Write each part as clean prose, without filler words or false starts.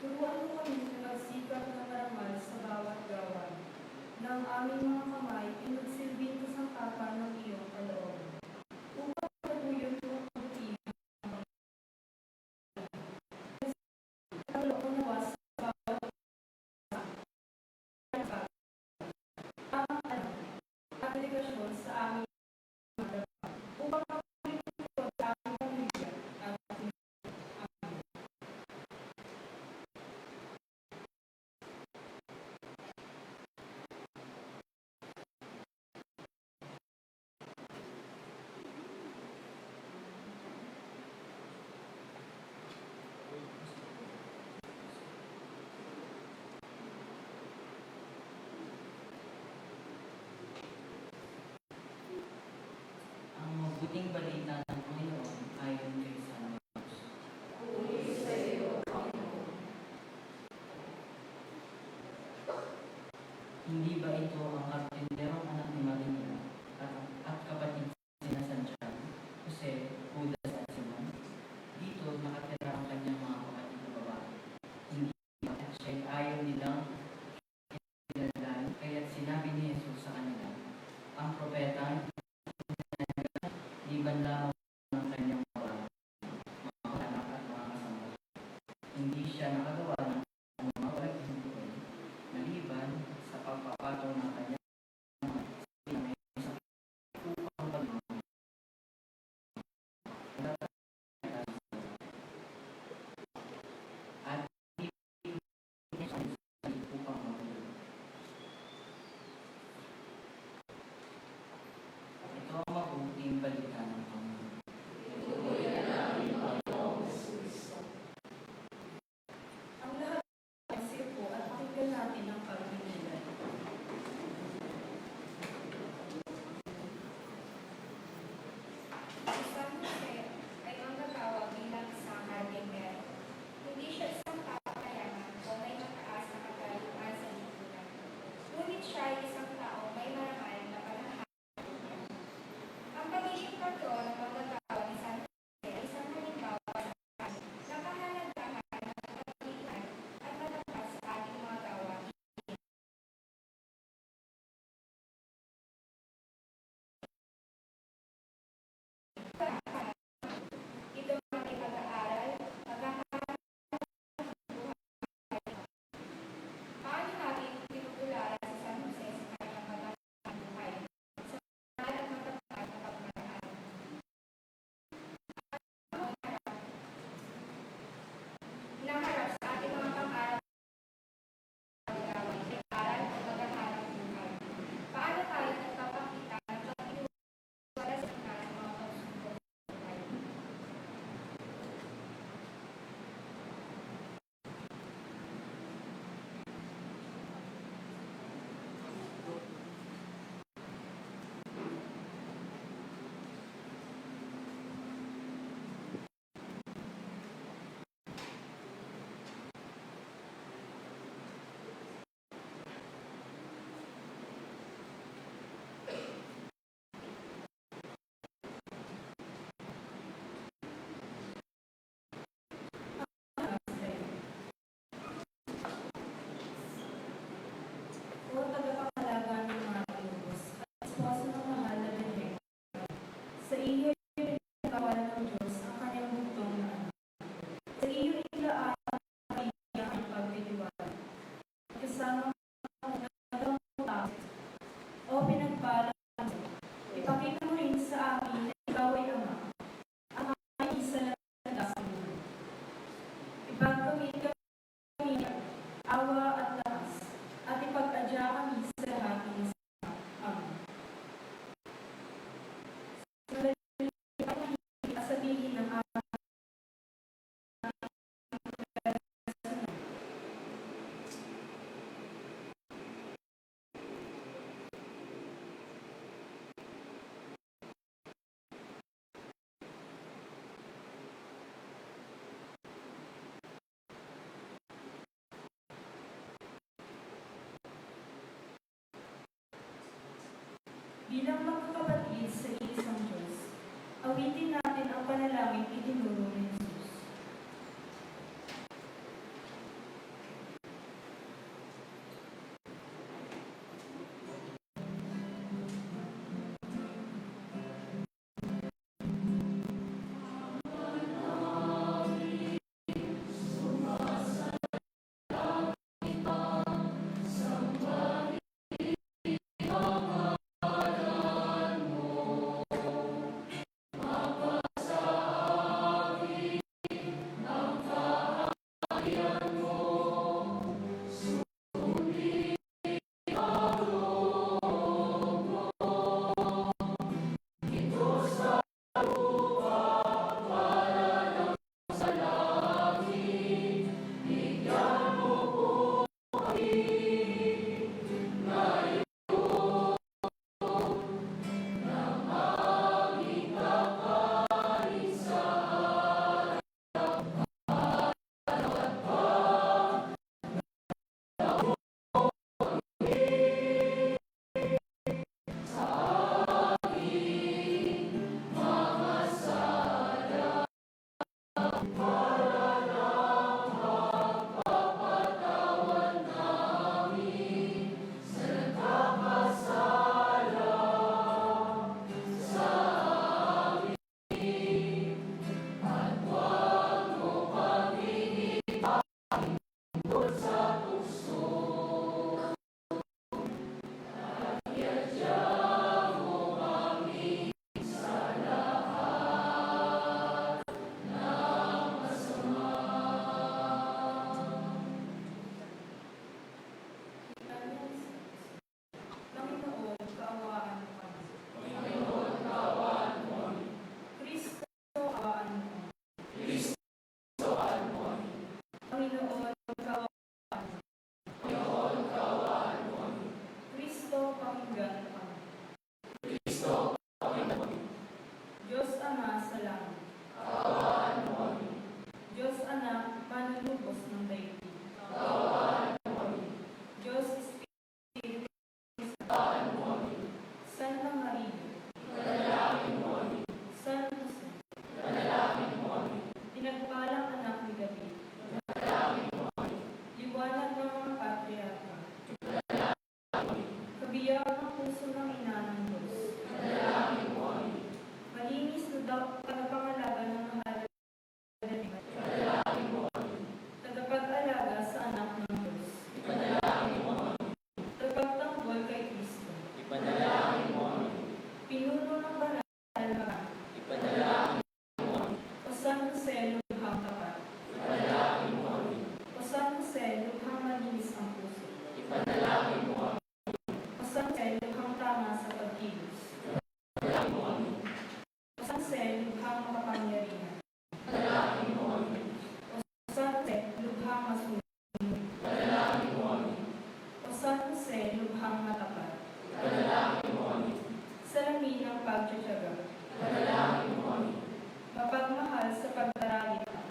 Turuan mo kami na magsikap na marangal sa bawat gawain. Ng aming mga kamay ay magsilbing kasangkapan ng iyong kalooban. Upang paguyod mo ang kabutihan ng mga ang loob nawa sa bawat ang aplikasyon sa aming mga upang mapagulod sa aming pamilya at Ang mabuting balita ng Panginoon ayon kay San Marcos. puri sa iyo, Panginoon. Hindi ba ito ang karpinterong anak ni Maria at kapatid sina Santiago, Jose, Judas at Simon? Dito nakatira ang kanyang mga kapatid na babae. Hindi ba siya'y ayaw nilang kinalain, kaya't sinabi ni Jesus sa kanila, ang propeta liban lamang ng kanyang mga anak at mga kasama. Hindi siya nakagawa ng mga walang hihintuin, maliban sa pagpapatong ng kanyang mga sinamay sa upang pagmamahal. At hindi siya upang magulog. Ito ang mabuting balita ng Panginoon. Ang lahat ay sipo at pakinggan natin ang pagpilihan. Si San Jose ay manggagawa bilang isang hardinero. Hindi siya isang kapakayaman o may mataas na kagayuhan sa lipunan. Ngunit siya ay isang tao may marangal na pananampalataya. Ang pagiging patron ng manggagawa ni San Jose ay isang halimbawa sa atin ng kahalagahan ng kapatiran at matapat sa ating mga gawain. Ito ang ating pag-aaral, pagkakaroon paano natin tinutularan si San Jose sa kanyang pagkakaroon buhay sa mahal at matapat na pagmamahal. Hinaharap sa ating mga pang-araw gawain, pag-aaral at pagkakaroon buhay. Paano tayo nagpapakita ng pagtitiwala sa mga pagsubok sa buhay? O tagapangalaga ng mga Diyos at esposo ng mahal na Benedicto, sa iyo pinagawa ng Diyos ang kanyang bugtong na anak. Sa iyo ilaaan Bilang magkakapatid sa iisang Diyos, awitin natin ang panalangin itinuro ni Jesus. Panginoon, kaawaan mo kami. Kristo, kaawaan mo kami. Panginoon, kaawaan mo. Kristo, pakinggan mo kami. Diyos Ama sa langit. Diyos Anak, manunubos ng daigdig. Diyos Espiritu Santo. Santa Maria. San Jose. Pinagpalang anak ni David. Liwanag ng mga patriarka. Kabiyak ng puso ng ina ng Diyos. Malinis na tagapangalaga ng mahal na tagapag-alaga sa anak ng Diyos. Tagapagtanggol kay Kristo. Pinuno ng banal na o San Jose, lubhang tapat. O San Jose, lubhang malinis ang puso. O San Jose, lubhang tama sa pagkilos. O San Jose, lubhang makapangyarihan. O San Jose, lubhang masunod. O San Jose, lubhang matapat. Salamin ng pagtsatsaga. Mapagmahal sa pagdaralita.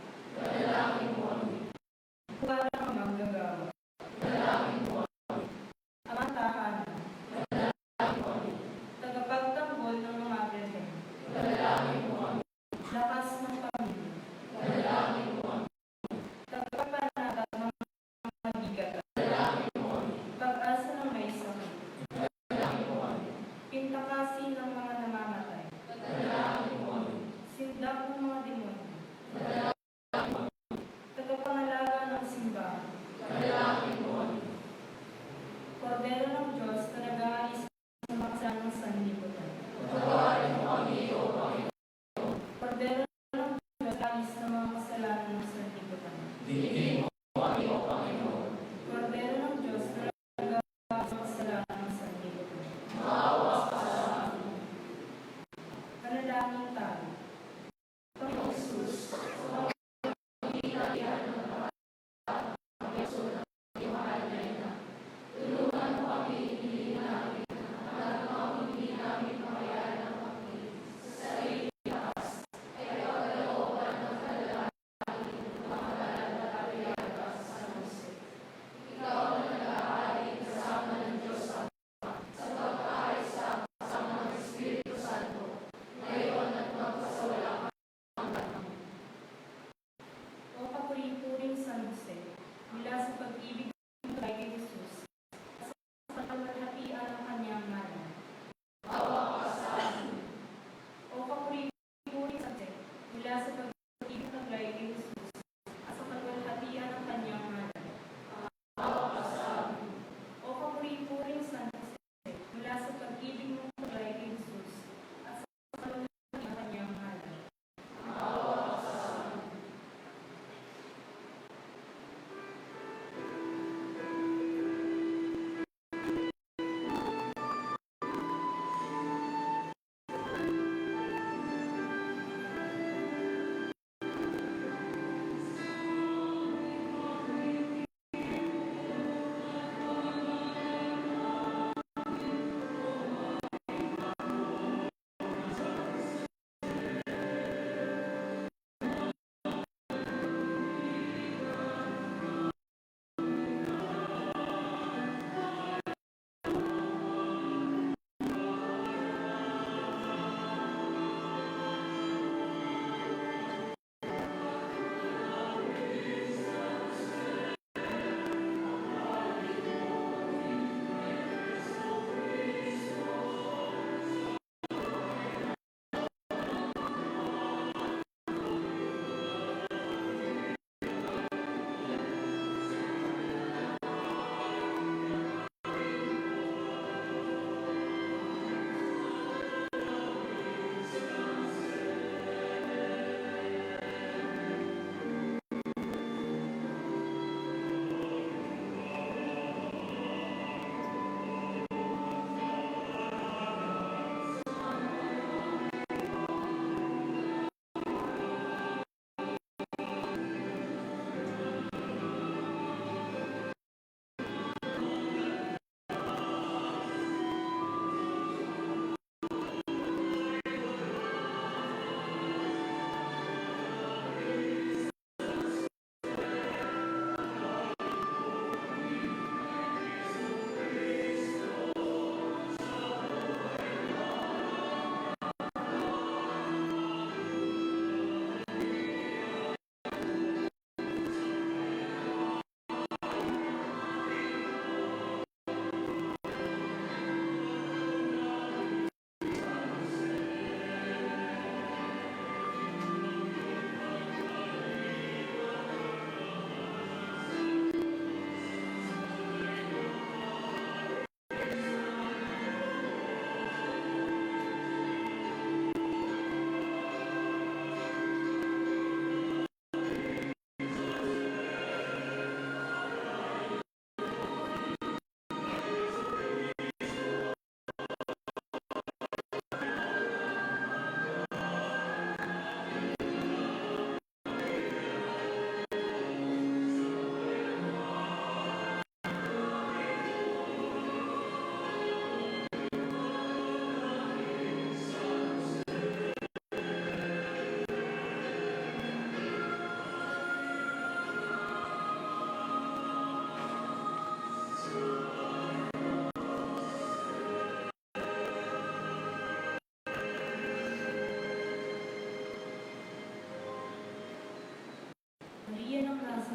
Parang manggagawa. Amang tahanan. Tagapagtanggol ng mga brethren. Lakas ng pamilya. Tagapagpanatag ng mga bigat. Pag-asa ng may sakit. Pintakasin ng mga namamatay. Sindak ng mga demonyo. Tagapangalaga ng simbahan. Kordero ng Diyos na nag-aalis sa maksan ng sanlibutan. Kordero ng Diyos na alis ng mga kasalanan ng sanlibutan. Kordero ng Diyos na nag-aalis sa kasalanan ng sanlibutan. Panalangin tayo. Panginoong Jesus,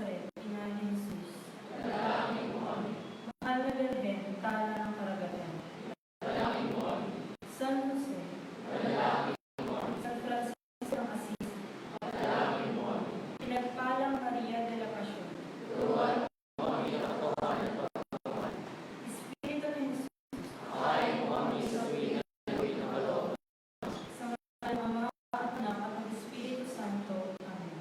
Nazaret, Ina ni Jesus. Mahal na Birhen, tala ng karagatan. San Jose, San Francisco ng Assisi, Pinagpalang Maria de la Pasión, Espiritu ni Jesus, sa ngalan ng Ama, at Anak, at ng Espiritu Santo. Amen.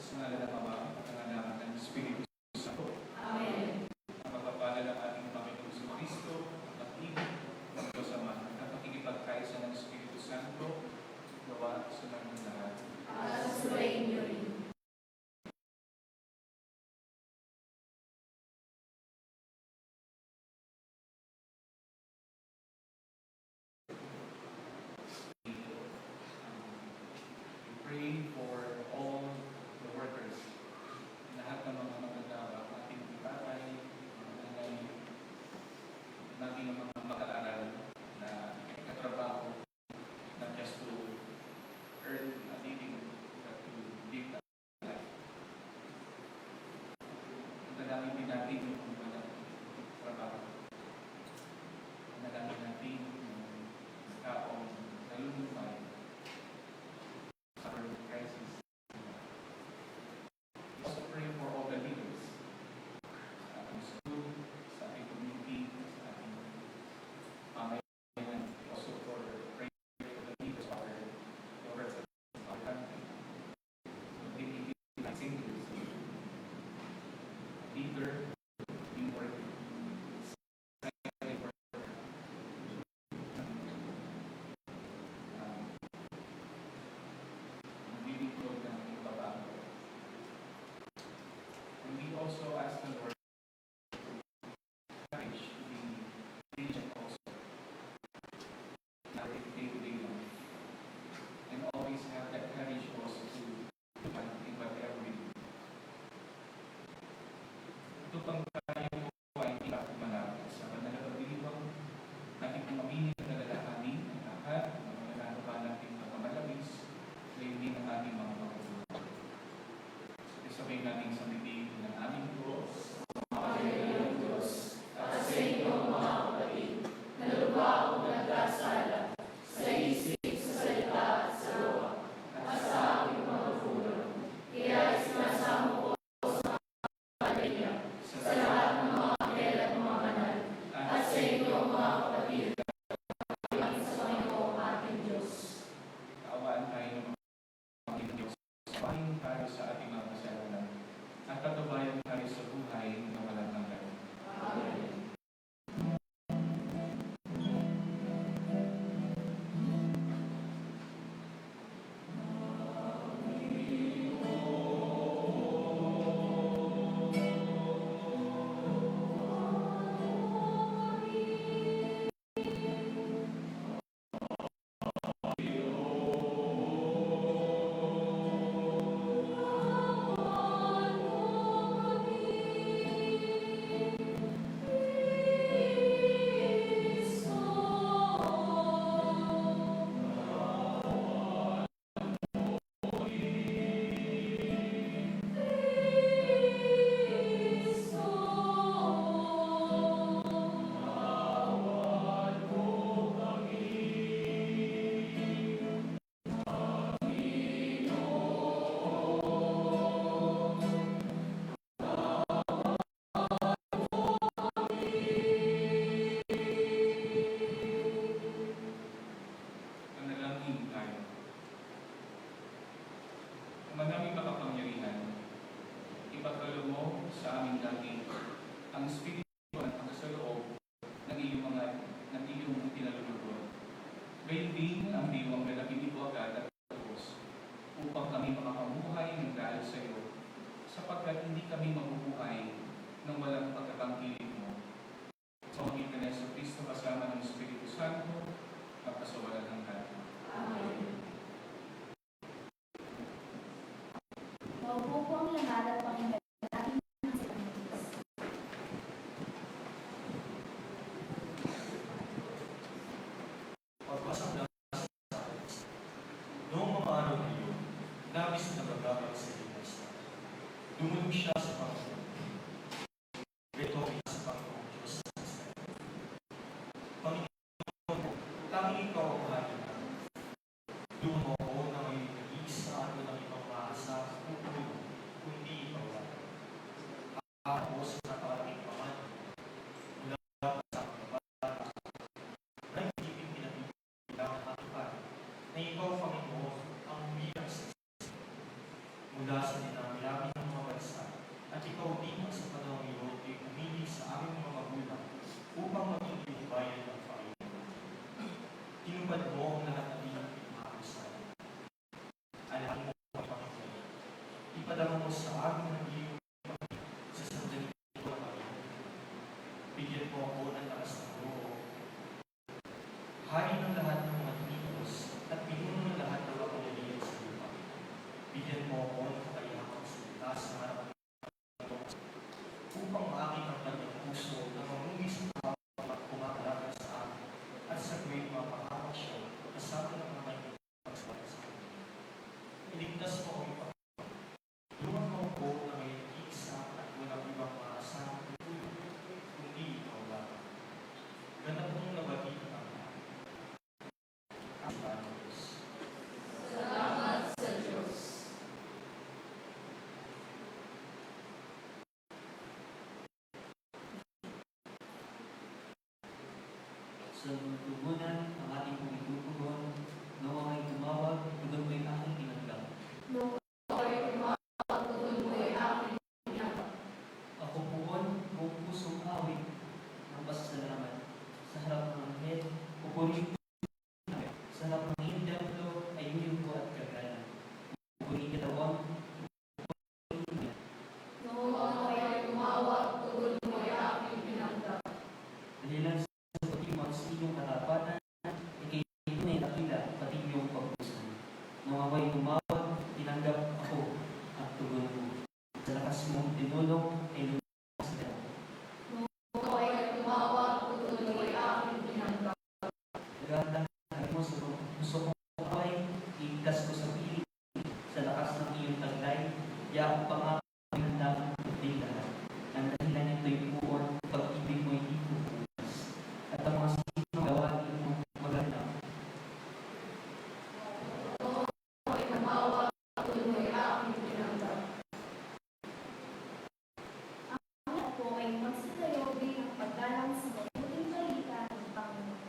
Sa ngalan ng Ama, at ng Anak, at ng Espiritu Santo. Amen. Ang pagpapala ng ating Panginoong Jesucristo, ang pag-ibig ng Diyos Ama, at pakikipagkaisa ng Espiritu Santo, gawa sa ng lahat. Sulayin niyo rin. Praying for all the workers, lahat ng mga magagawa, ating tatay, mga nanay, nating mga mag-aaral na katrabaho, not just to earn a living, but to live a life. Nadaming din natin yung mga trabaho. Nadaming natin yung taong nalulupay sa crisis. Also pray for all the leaders sa ating school, sa ating community, sa ating pamayanan. Also for pray for the leaders of our government, our country. Hindi singles. Leader, team work, silent work. Naglilingkod ng ibabago. And we also ask the Lord to encourage to be diligent also in our day-to-day life. And always have that courage also to do whatever we do. Ito pang tayo ay hindi pa malapit sa banal na pagdiriwang ating pamaminin na lalakanin ang lahat ng mga nagagawa natin pagkamalabis sa hindi ng ating mga magulang. Sabay natin sa bibig ng aming Diyos. Panginoon Diyos, at sa inyo mga kapatid, na lubha akong nagkasala sa isip, sa salita at sa gawa, at sa aking mga tulong. Kaya isinasamo ko sa mga kanya, sa lahat ng mga anghel at mga banal, at sa inyo mga kapatid, at sa Panginoong ating Diyos. Kaawaan tayo ng mga Diyos. Kaawaan tayo sa ating mga kasalanan. At katubayan tayo sa buhay na walang hanggan. Amen. Amen. sa aming dating ang Espiritu at pagkasaloob ng iyong pinalulugod. Gayon din ang diwang lalapin ito agad at tapos upang kami makapamuhay ng dahil sa iyo, sapagkat hindi kami mabubuhay ng walang pagkatangkilik mo. Sa pamagitan ni Jesucristo kasama ng Espiritu Santo, magpasawalan hanggan. Amen. Maupo po ang lahat at pakinggan natin ang salmos. Pagbasa ng noong mga araw na iyon, labis na nagagabal sa Elias. Dumulog siya sa Panginoon. Ito ay sa Panginoon Diyos sa Israel. Panginoon, tanging ikaw ang mahal na. Doon mo ako na may nag-iisa at walang ibang maasa sa pupulo, kundi ikaw lang. Ako sa nakarating paman, mula sa aking bata, na hindi pinagbibilang ang atupad, na ikaw, Panginoon, ang umiyak sa mula sa dinami-rami ng mga bansa, at ikaw din sa panahon iyon ay umili sa aming mga magulang upang maging iyong bayan ng Panginoon. Tinupad mo ang lahat ng iyong pinakakusan. Alam mo, Panginoon, ipadama mo sa amin ang iyong sa sandali ko ng Panginoon. Bigyan mo ako ng taas ng loob. Hari ng lahat ng mga Diyos at pinuno ng lahat ng mga pamilya sa lupa. Bigyan mo ako ng kakayahan sa taas ng harap ng Panginoon upang maakit ang kanyang puso na mamungis sa tao at kumakalaga sa amin at sa tuwing mapahamak siya kasama ng mga kanyang pagsawala sa amin. Iligtas mo ang ipag. Luwag mo ako na may isa at walang ibang maasang tulong kundi ikaw lang. Ganap mong nabati ang lahat. Ang Diyos. Salamat sa Diyos. Sa tugunan, ang ating pong itutugon, noong ay tumawag, tugon mo yung aking tinanggap. Noong ako'y tumawag, tugon mo ay aking tinanggap. Ako poon, buong pusong awit ng pasasalamat. Sa harap ng anghel, pupurihin ko namin. Sa harap ng iyong templo ay iyong ko at kagana. Pupurihin kita doon, pupurihin niya. Noong ako'y tumawag, tugon mo ay aking tinanggap. Dalilan sa pagtimang sa iyong katapatan, ikay tunay na dakila, pati iyong pagpusan. Nung ako'y tumawag, tinanggap ako at tugon mo. Sa lakas mong tinulong, ay lumakas ka. Noong ako'y tumawag, tugon mo ay aking tinanggap. Nagandang mo sa puso kong buhay, iligtas ko sa piling. Sa lakas ng iyong taglay, yaak pa nga ang handang ng lahat. Ang dahilan nito'y buon, pag-ibig mo hindi pupunas. At ang mga sinong gawain mo maganda. Noong ako'y tumawag, tugon mo ay aking tinanggap. Ang ako ay magsitayo bilang paggalang sa mabuting balita ng Panginoon.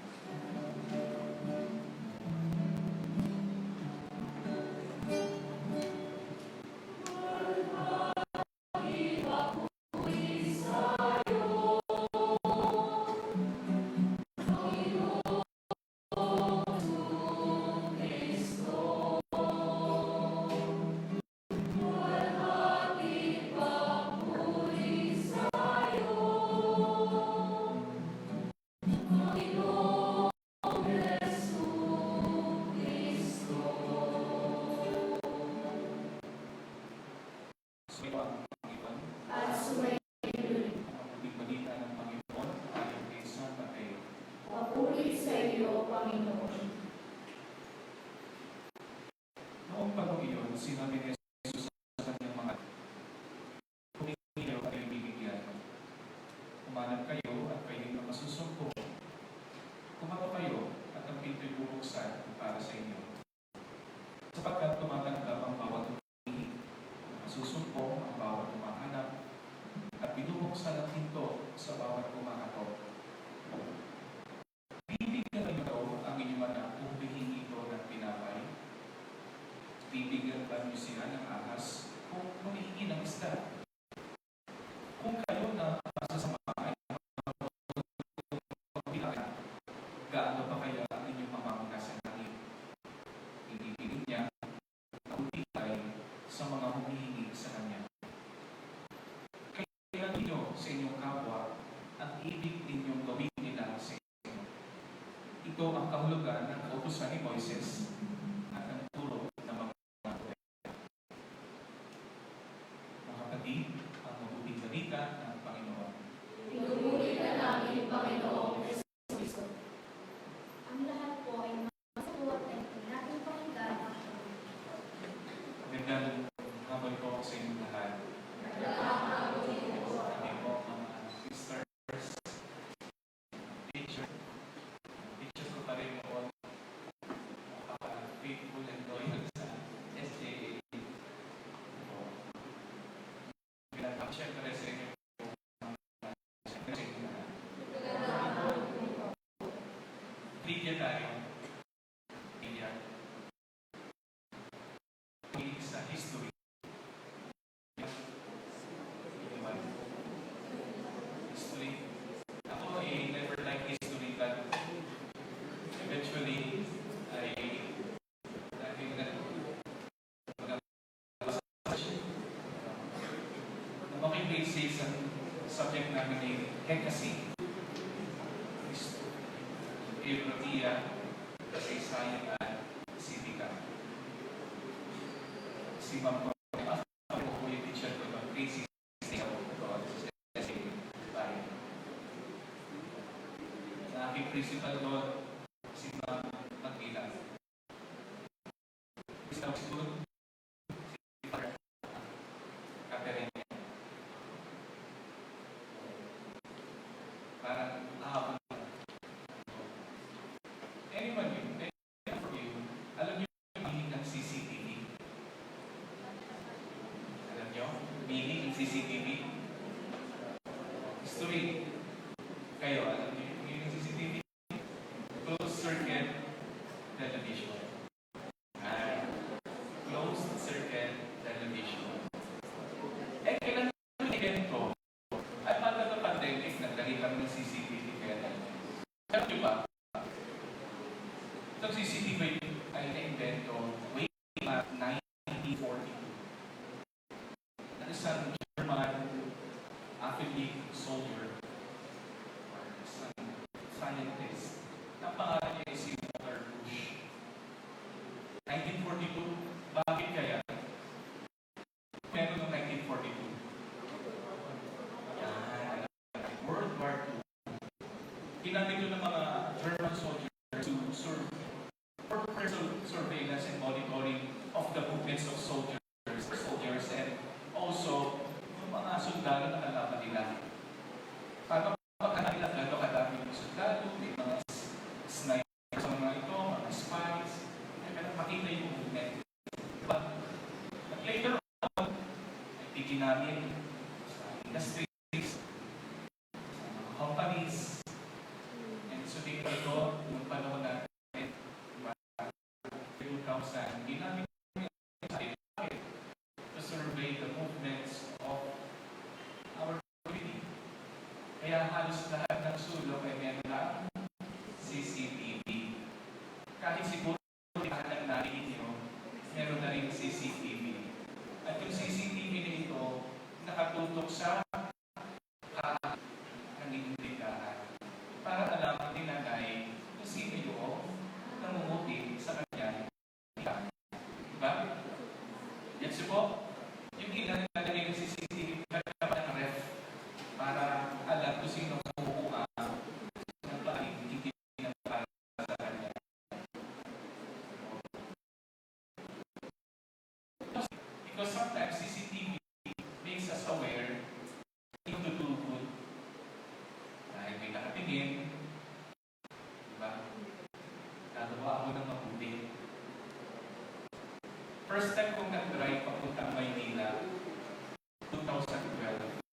So ito ang Panginoon, At sumayin ang mabuting balita ng Panginoon ayon kay San Mateo. papuri sa iyo, Panginoon. Noong panahon iyon, sinabi ni Jesus sa kanyang mga humingi kayo at kayo bibigyan. Humanap kayo at kayo na masusumpong. Kumako kayo at ang pinto'y bubuksan para sa inyo. Sapagkat tumatanggap ang bawat humingi, masusumpong ang bawat humahanap, at binubuksan ang pinto sa bawat kumakatok. Bibigyan kayo daw ang inyong anak kung hihingi ito ng pinapay. Bibigyan ba niyo siya ng ahas kung humihingi ng isda? Ipakita ninyo sa inyong kapwa ang ibig ninyong gawin nila sa inyo. Ito ang kahulugan ng kautusan ni Moises at ang turo ng mga propeta. Mga kapatid, ang mabuting balita ng Panginoon. Pinupuri ka namin, Panginoong Kristo. Ang lahat po ay masagot at natin pakinggan ang Magandang hapon po sa inyong lahat. Sabi po mga sisters, teacher ko pa rin noon, faithful and loyal sa SJA. Pinag-share ko rin sa inyo trivia tayo. Trivia. Sa history. History. Ako ay never like history, but eventually I dahil na okay basis ang subject namin ay Hekasi. Geografia, kasaysayan at sibika. Si Ma'am ako po yung teacher ko ng thesis ako sa SJA. Ang aking principal doon, si Ma'am Magila. Isang school, si Father Catherine. Parang ahapon. Anyone for you, alam niyo yung meaning ng CCTV? Alam niyo? Meaning ng CCTV? History. Kayo, alam niyo yung meaning ng CCTV? Closed Circuit Television. Closed Circuit Television. Kailan yung evento? At pagka ng pandemic, naglagay kami ng CCTV kaya tayo. Alam niyo ba? Itong CCTV ay na-invento way back 1942. At isang German affiliate soldier or isang scientist. Ang pangalan niya ay si Walter Bush. 1942, bakit kaya? Meron ng 1942. World War II. Ginamit yun ng mga German soldiers to serve for personal surveillance and monitoring of the movements of soldiers and also yung mga sundalo na kalaban nila. Para mapagkakaan nila gano'n kadami yung sundalo, may mga snipers sa mga ito, mga spies, ay makita yung movement. But later on, ay bigyan namin sa industries, sa mga companies, and so dito yung panahon natin 2000, ginamit to survey the movements of our community. Kaya halos lahat ng sulok ay meron lang CCTV. Kahit siguro lahat ng narinig nyo, meron na rin CCTV. At yung CCTV na ito, nakatutok sa ng inyong tindahan. Para alaman nila na kung sino yung namumuti sa kanya. Diba? Yan siya po. Yung ilan nalagay ng CCTV dapat ng ref para alam kung sino kumukuha ng paling hindi na para sa kanya. Because sometimes CCTV makes us aware to do good. Dahil may nakatingin, diba? Nagawa ako ng mabuti. First time kong nag-drive papunta Maynila, 2012.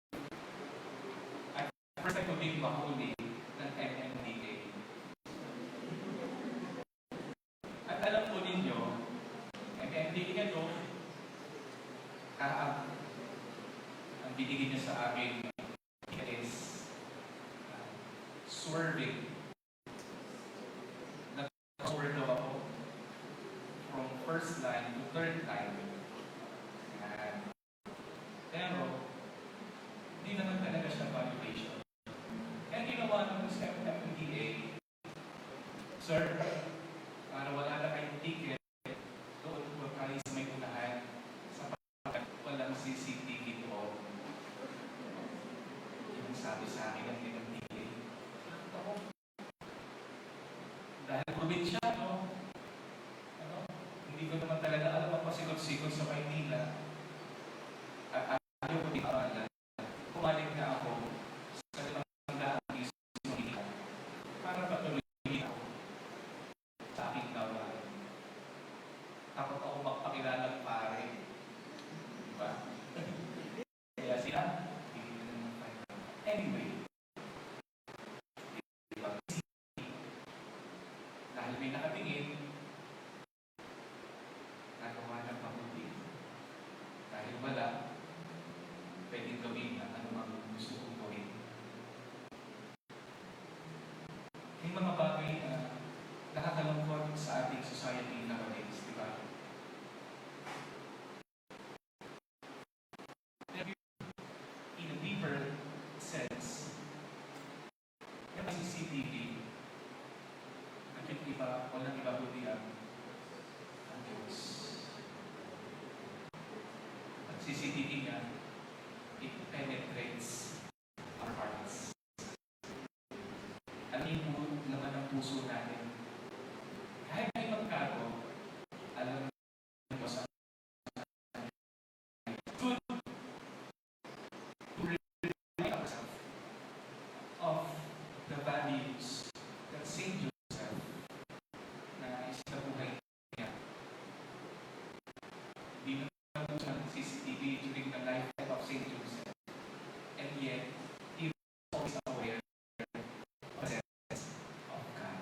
At first time ko din mahuli ng MMDA. At alam po ninyo, MMDA ito, ang binigay niya sa akin is swerving. Nag-swerve daw ako from first line to third line. Pero, hindi naman nag-judge ng valuation. Kaya ginawa ng MMDA, sir, para wala na kayong ticket, doon po kayo sa may unahan sa pagkakat walang CCTV doon. Yung sabi sa akin ng MMDA. Ako, dahil probinsya, no? Hindi ko naman talaga alam ang pasikot-sikot sa Maynila. At ayaw ko din aralan. Kumalik na ako sa kanilang mismo para patuloy ako sa aking gawain. Takot ako magpakilalang pare. Diba? Kaya sila, hindi na naman tayo. Anyway, dahil may nakatingin, nagawa ng mabuti. Dahil wala, pwedeng gawin na anumang gusto kong gawin. Yung mga bagay na nakakalungkot sa ating society nowadays, di ba? In a deeper sense, yung CCTV, bakit iba, walang iba kundi ang Diyos. At CCTV niya, it penetrates our hearts. Ano yung laman ng puso natin? Kahit may magkago, alam mo sa good to remind ourselves of the values that Saint Joseph na isa buhay niya. Di na nabuso ng CCTV during the lifetime of Saint Joseph. And yet, he was always aware of the presence of God.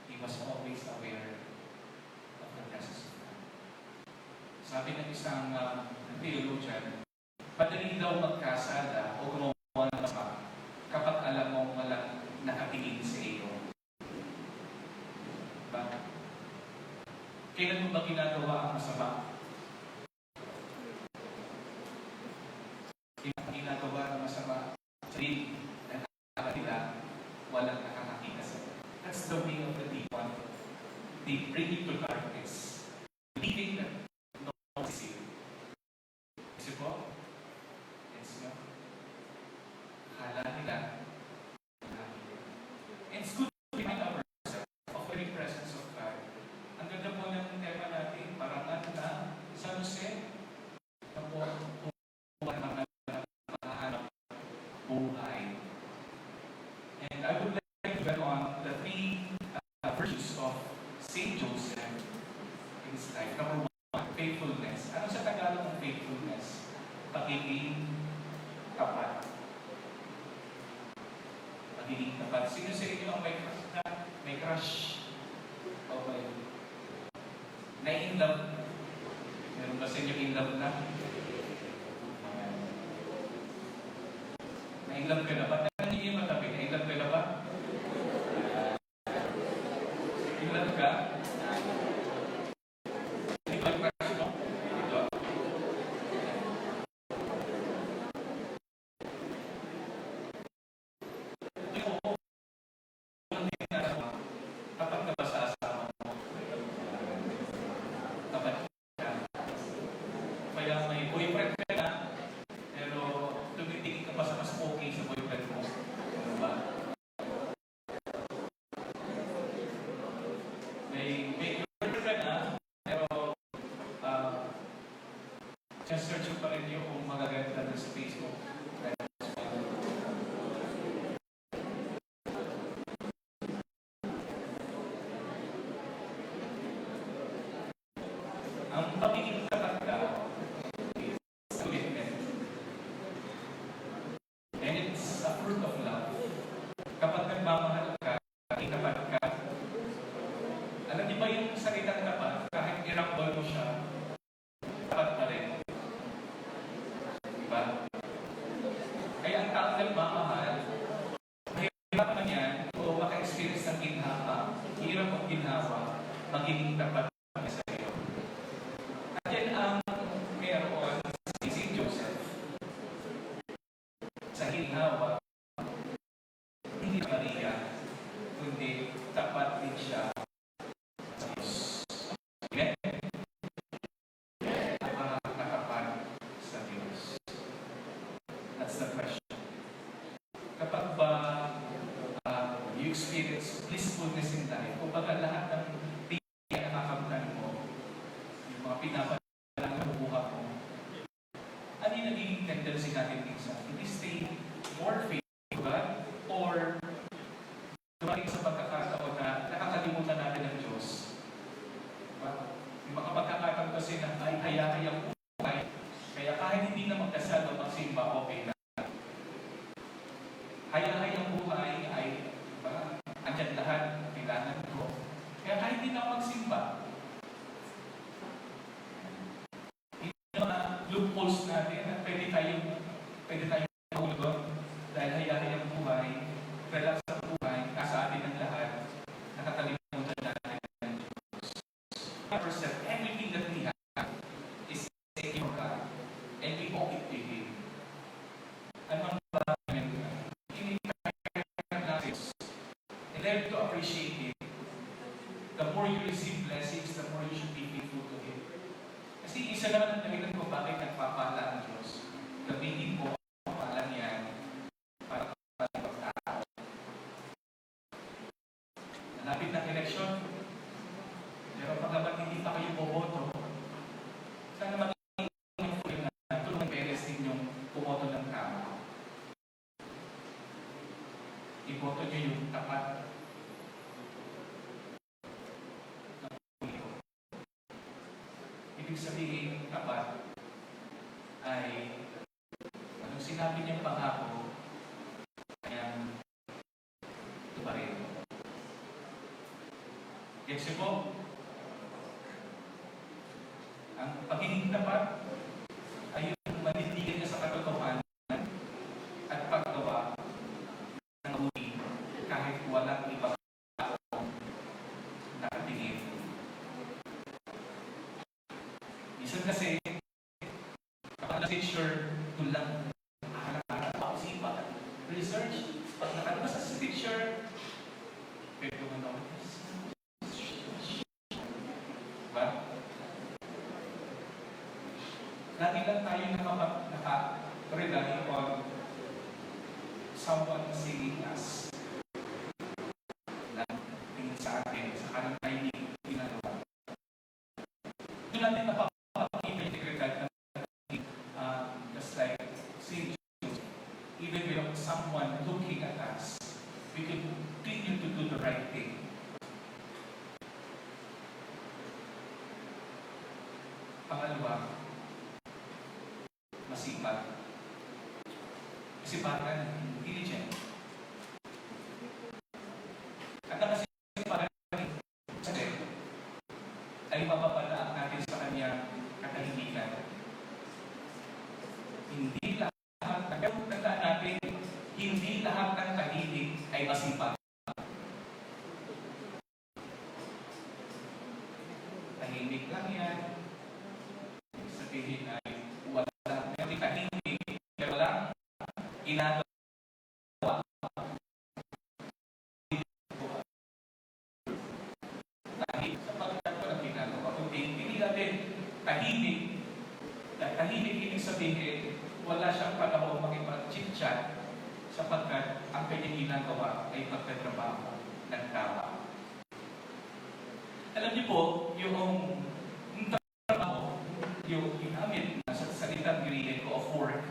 He was always aware of the presence of God. Sabi ng isang theologian, madali daw magkasala o gumawa ng masama kapag alam mong walang nakatingin sa iyo. Diba? Kailan mo ba ginagawa ang masama? Ginagawa ng masama sa rin na nakakala nila walang nakakakita sa iyo. That's the way of the demon. They bring you to darkness, believing that no one sees you. Kasi po, it's not. Akala nila, and it's good to remind ourselves of the very presence of God. Ang ganda po ng tema natin, parangan na San Jose, na po mga mahanap buhay. And I would like to dwell on the three virtues of Saint Joseph in his life. Number one, faithfulness. Ano sa Tagalog ng faithfulness? Pagiging tapat. Pagiging tapat. Sino sa inyo ang may crush na? May crush? O may na-in-love? Meron ba sa inyo in-love na? Na-in-love ka na ba? Hindi yung matabi. Na-in-love ka na ba? In-love ka? Hindi ba yung crush mo? Ito. Kapag nabasa asawa mo, kapag ka, kaya may boyfriend ka na, pero tumitingin ka pa sa mas okay sa boyfriend mo. Ano ba? May boyfriend na, pero search pa rin yung kung magaganda na sa Facebook. Ang pagiging tapat ka is commitment. And it's a fruit of love. Kapag nagmamahal ka, tapat ka. Alam niyo ba yung salitang tapat? Kahit irambol mo siya, tapat pa rin. Diba? Kaya ang taong nagmamahal, mahirap man yan, o maka-experience ng ginhawa, hirap ang ginhawa, magiging tapat sa iyo. At yan ang meron si Saint Joseph. That's the question. Kapag ba you experience blissfulness in life, kumbaga lahat ng tiyak na nakakamtan mo, yung mga pinapalang na bubuha mo, ano yung nagiging tendency natin minsan? Hindi stay more faithful ba? Or dumating sa pagkakataon na nakakalimutan natin ang Diyos. Diba? Yung mga pagkakataon kasi na ay hayahayang buhay, kaya kahit hindi na magkasal o magsimba, okay na. Hayahayang buhay ay, diba, andyan lahat, kailangan ko. Kaya kahit hindi na ako magsimba, hindi na loopholes natin at pwede tayong mahulog doon dahil hayahayang buhay, relax sa buhay, nasa atin ang lahat, nakakalimutan natin ang Diyos. Everything that we have is taken from God, and we owe it to Him. Anong ba namin? And learn to appreciate Him. The more you receive blessings, the more you should be faithful to Him. Kasi isa naman ang dahilan ko bakit nagpapala ang Diyos. Gamitin ko ang pala niyan para pagtao. Nalapit ng eleksyon, pero pagkabat hindi pa kayo boboto, sana maging na tulungan beres ninyong bumoto ng tama. Iboto niyo yung tapat na pumilo. Ibig sabihin, tapat ay anong sinabi niyang pangako, ayan, ito pa rin. Gets niyo po? Ang pagiging tapat ay yung manindigan niya sa katotohanan at paggawa ng mabuti kahit walang ibang taong nakatingin. Minsan kasi, kapag na-picture, doon lang ahala-ahala, pausipan, research, pag nakalabas sa picture, pwede mo na diba? Lagi lang tayo naka-rely on someone seeing us. Tingin sa atin, sa kanang tayo ginagawa. Doon natin napapakita yung integridad ng just like St. Jesus. Even without someone looking at us, we can continue to do the right thing. Pangalawa, masipag. Kasipagan, diligent. At ang kasipagan ay mapapalaan natin sa kanyang katahimikan. Hindi lahat, tandaan natin, hindi lahat ng tahimik ay masipag. Tahimik lang yan. Sabihin ay wala. May tahimik, pero walang ginagawa. Tahimik, sapagkat walang ginagawa. Kundi hindi natin tahimik. Tahimik ibig sabihin, wala siyang panahon makipag-chit-chat sapagkat ang kanyang ginagawa ay pagtatrabaho ng tama. Alam niyo po, yung trabaho, yung ginamit na sa salitang Griego of work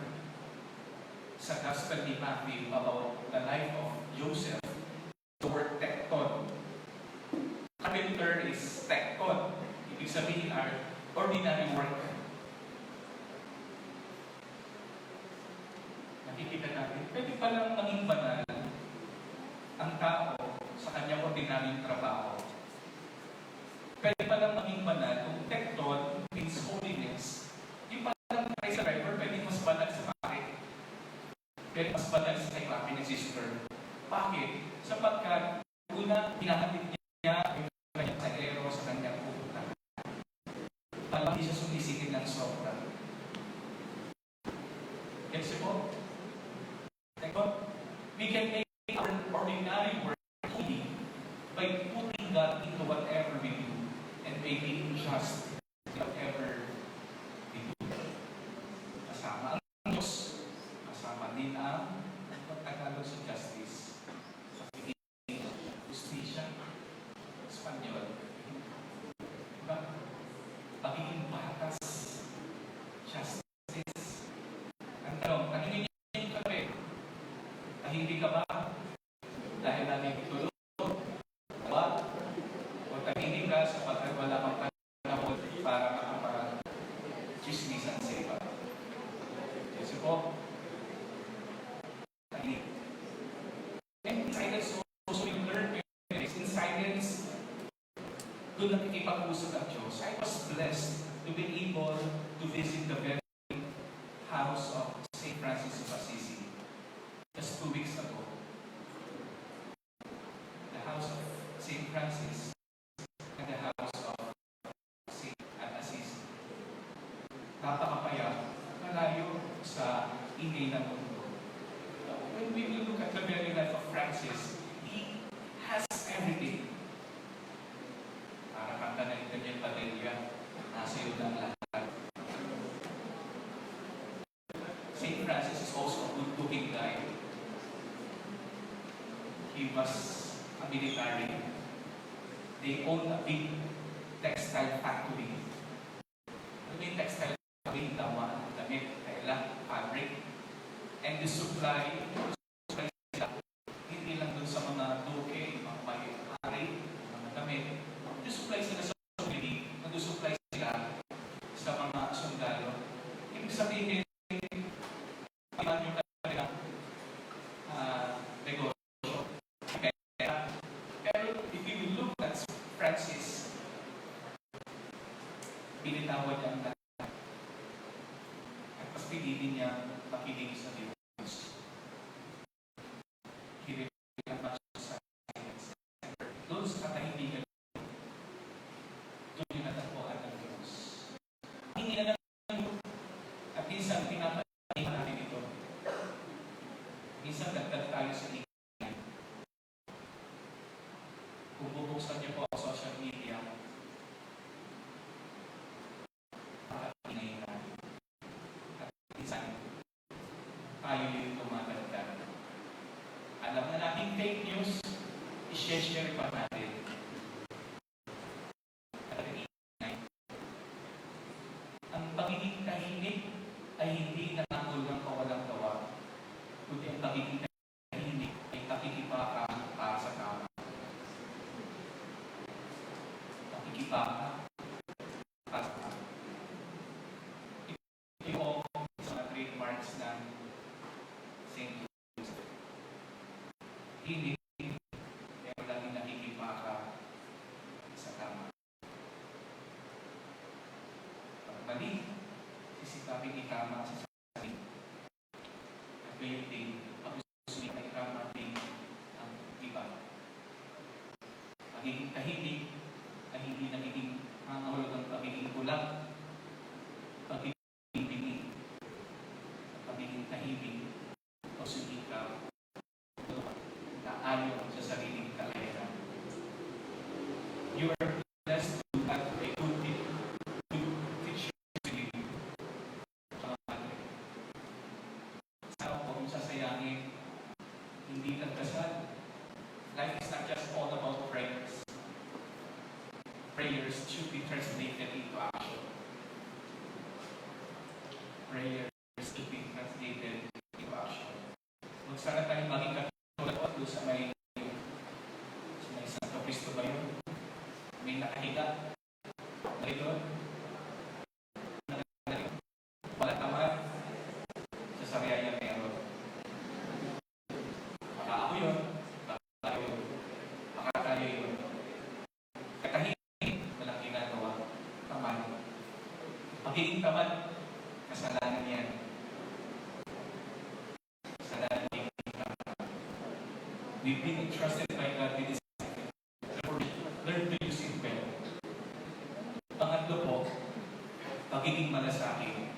sa Gospel ni Matthew about the life of Joseph, the word tekton. Carpenter is tekton. Ibig sabihin are ordinary work. Nakikita natin, pwede palang maging banal ang tao sa kanyang ordinaryong trabaho. Pwede palang maging banal kung tekton means holiness. Yung palang sa driver, pwede mas banal sa bakit. Pwede mas banal sa kay papi ng sister. Bakit? Sapagkat una, hinahatid niya yung kanyang salero sa kanyang pupunta. Para hindi siya sumisigil ng sobra. Yes po? We can make our ordinary work holy by putting God into whatever we do and making just whatever we do. Kasama ang Diyos, kasama ni Tahimik ka ba? Dahil namin tulog? Ba? O tahimik ka sapagkat wala kang panahon para makapag-chismisan sa iba? Kasi po, tahimik. And in silence also you learn in silence, doon nakikipag-usap ang Diyos. I was blessed to be able to visit the very house of St. Francis of Assisi just 2 weeks ago. The house of St. Francis and the house of St. Assisi. Napakapaya, malayo sa ingay ng mundo. When we will look at the very life of Francis, he has everything. Para kanta na Daniel Padilla, nasa iyo lang lahat. St. Francis is also a good-looking guy. He was a military. They owned a big textile factory. Ano yung textile factory? Tama, damit, tela, fabric. And the supply sila, hindi lang dun sa mga duke, mga may-ari, mga damit. Nag-supply sila sa community, nag-supply sila sa mga sundalo. Ibig sabihin, iban yung kanilang negosyo. Pero if you look at Francis, binitawan niya ang lahat. At mas pinili niya makinig sa Diyos. He revealed much sa silence. Doon sa katahimikan, doon yung natagpuan ng Diyos. Hindi na lang, at minsan pinapalihan natin ito. Minsan dagdag tayo sa ingay. Kung bubuksan niyo po ang social media, ingay na. At minsan, tayo yung tumatagdag. Alam na natin fake news, i-share pa natin. Ang pagiging tahimik ay hindi nangangol ng kawalang gawa, kundi ang pagiging tahimik ay pakikipaka para sa tama. Pakikipaka para sa tama. Ito yung mga trademarks ng St. Joseph. Tahimik, pero laging nakikipaka sa tama. Pag mali, sisikapin itama sa sarili. At gayon din, pag-usuli na itama din ang iba. Pagiging tahimik ay hindi nagiging mangahulugang pagiging kulang, pagiging bingin, pagiging tahimik o sumikaw na ayon sa sariling kalayanan. You are blessed to have a good teacher to you. Sana po kung sasayangin, hindi nagkasal. Life is not just all about prayers. Prayers should be translated into action. Prayers should be translated into action. Huwag sana tayong maging katulad doon sa may Santo Cristo ba yun? May nakahiga. Dali doon. Wala naman. Sa Sariaya meron. Baka ako yun. Baka tayo yun. Baka tayo yun. Katahimik, walang ginagawa. Tamad. Pagiging tamad, kasalanan yan. Kasalanan din. We've been entrusted by God with this. Learn to use it well. Pangatlo po, pagiging malasakit.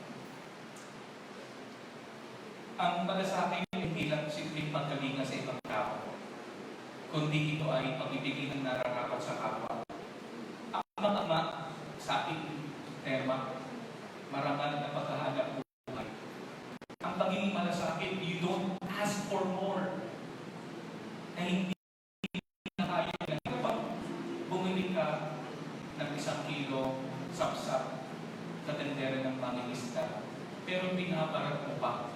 Ang malasakit ay hindi lang simpleng pagkalinga sa ibang tao, kundi ito ay pag-ibigay ng nararapat sa kapwa. Ang mga ama sa ating tema, marangal na pagkahanap buhay. Ang pagiging malasakit, you don't ask for more. Na hindi na kaya na. Ito pa, bumili ka ng 1 kilo sapsap sa tendera ng mangingisda, pero binabarat mo pa.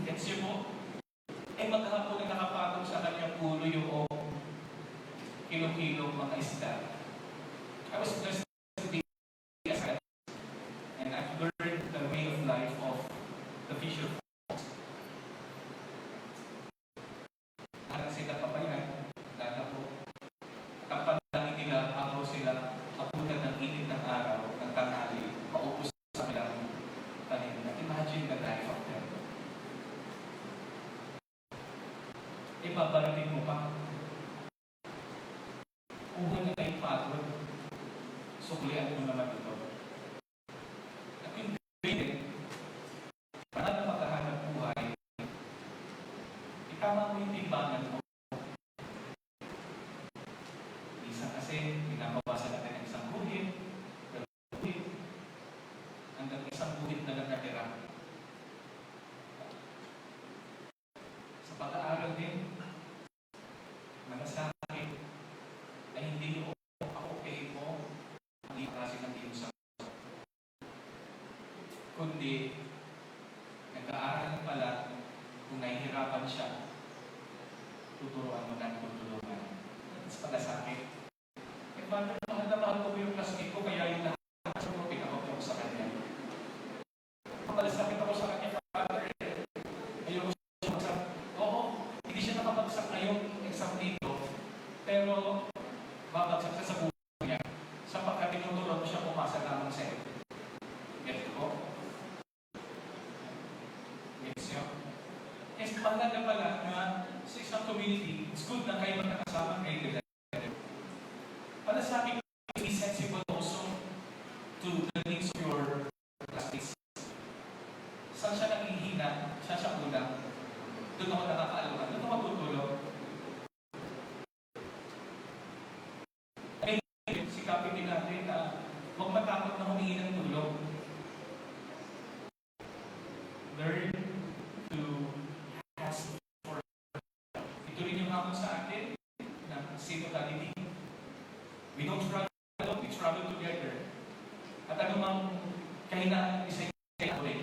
Gets you po? kilo-kilo mga isda. I was blessed to be a guide, and I've learned the way of life of the fisher folk. Parang sila papayan, lalapo. Kapag nila, ako sila, abutan ng init ng araw, ng tanghali, maupos sa kanilang tanim. Imagine the life of them. Ibabarating mo pa. Uhan na kayo pagod. Suklian mo naman ito. At yung gawin, para na magkahanap buhay, itama mo yung timbangan mo. Isa kasi, pinabawasan natin ang isang guhit, hanggang isang guhit na lang natira. Sa pag-aaral din, malasakit ay hindi yung ako pay mo ang klase ng iyong sa kundi nag-aaral pala kung nahihirapan siya, tuturuan mo na tutulungan. Mas palasakit. Eh, mahal na mahal ko yung classmate ko, kaya yung lahat sa mga pinakot ko sa kanya. Palasakit ako sa kanya, Father. Ayoko siya magsak. Oo, hindi siya nakabagsak ngayong exam dito, pero babagsak siya sa buhay niya. Sapagkat tinuturuan mo siya pumasa lamang sa iyo. Get ko? Gets nyo? Yes, mahalaga pala na sa isang community, it's good na kayo magkakasama kayo nila. Para sa akin, be sensible also to the needs of your classmates. Saan siya nangihina, saan siya kulang, doon ako nakakaalukan, doon ako matutulog. Ay, sikapin din natin na huwag matakot na humingi ng tulong. Learn to ask for help. Ito rin yung hamon sa atin na synodality. We don't travel alone, we travel together. At anumang kahinaan ng isa'y tagumpay,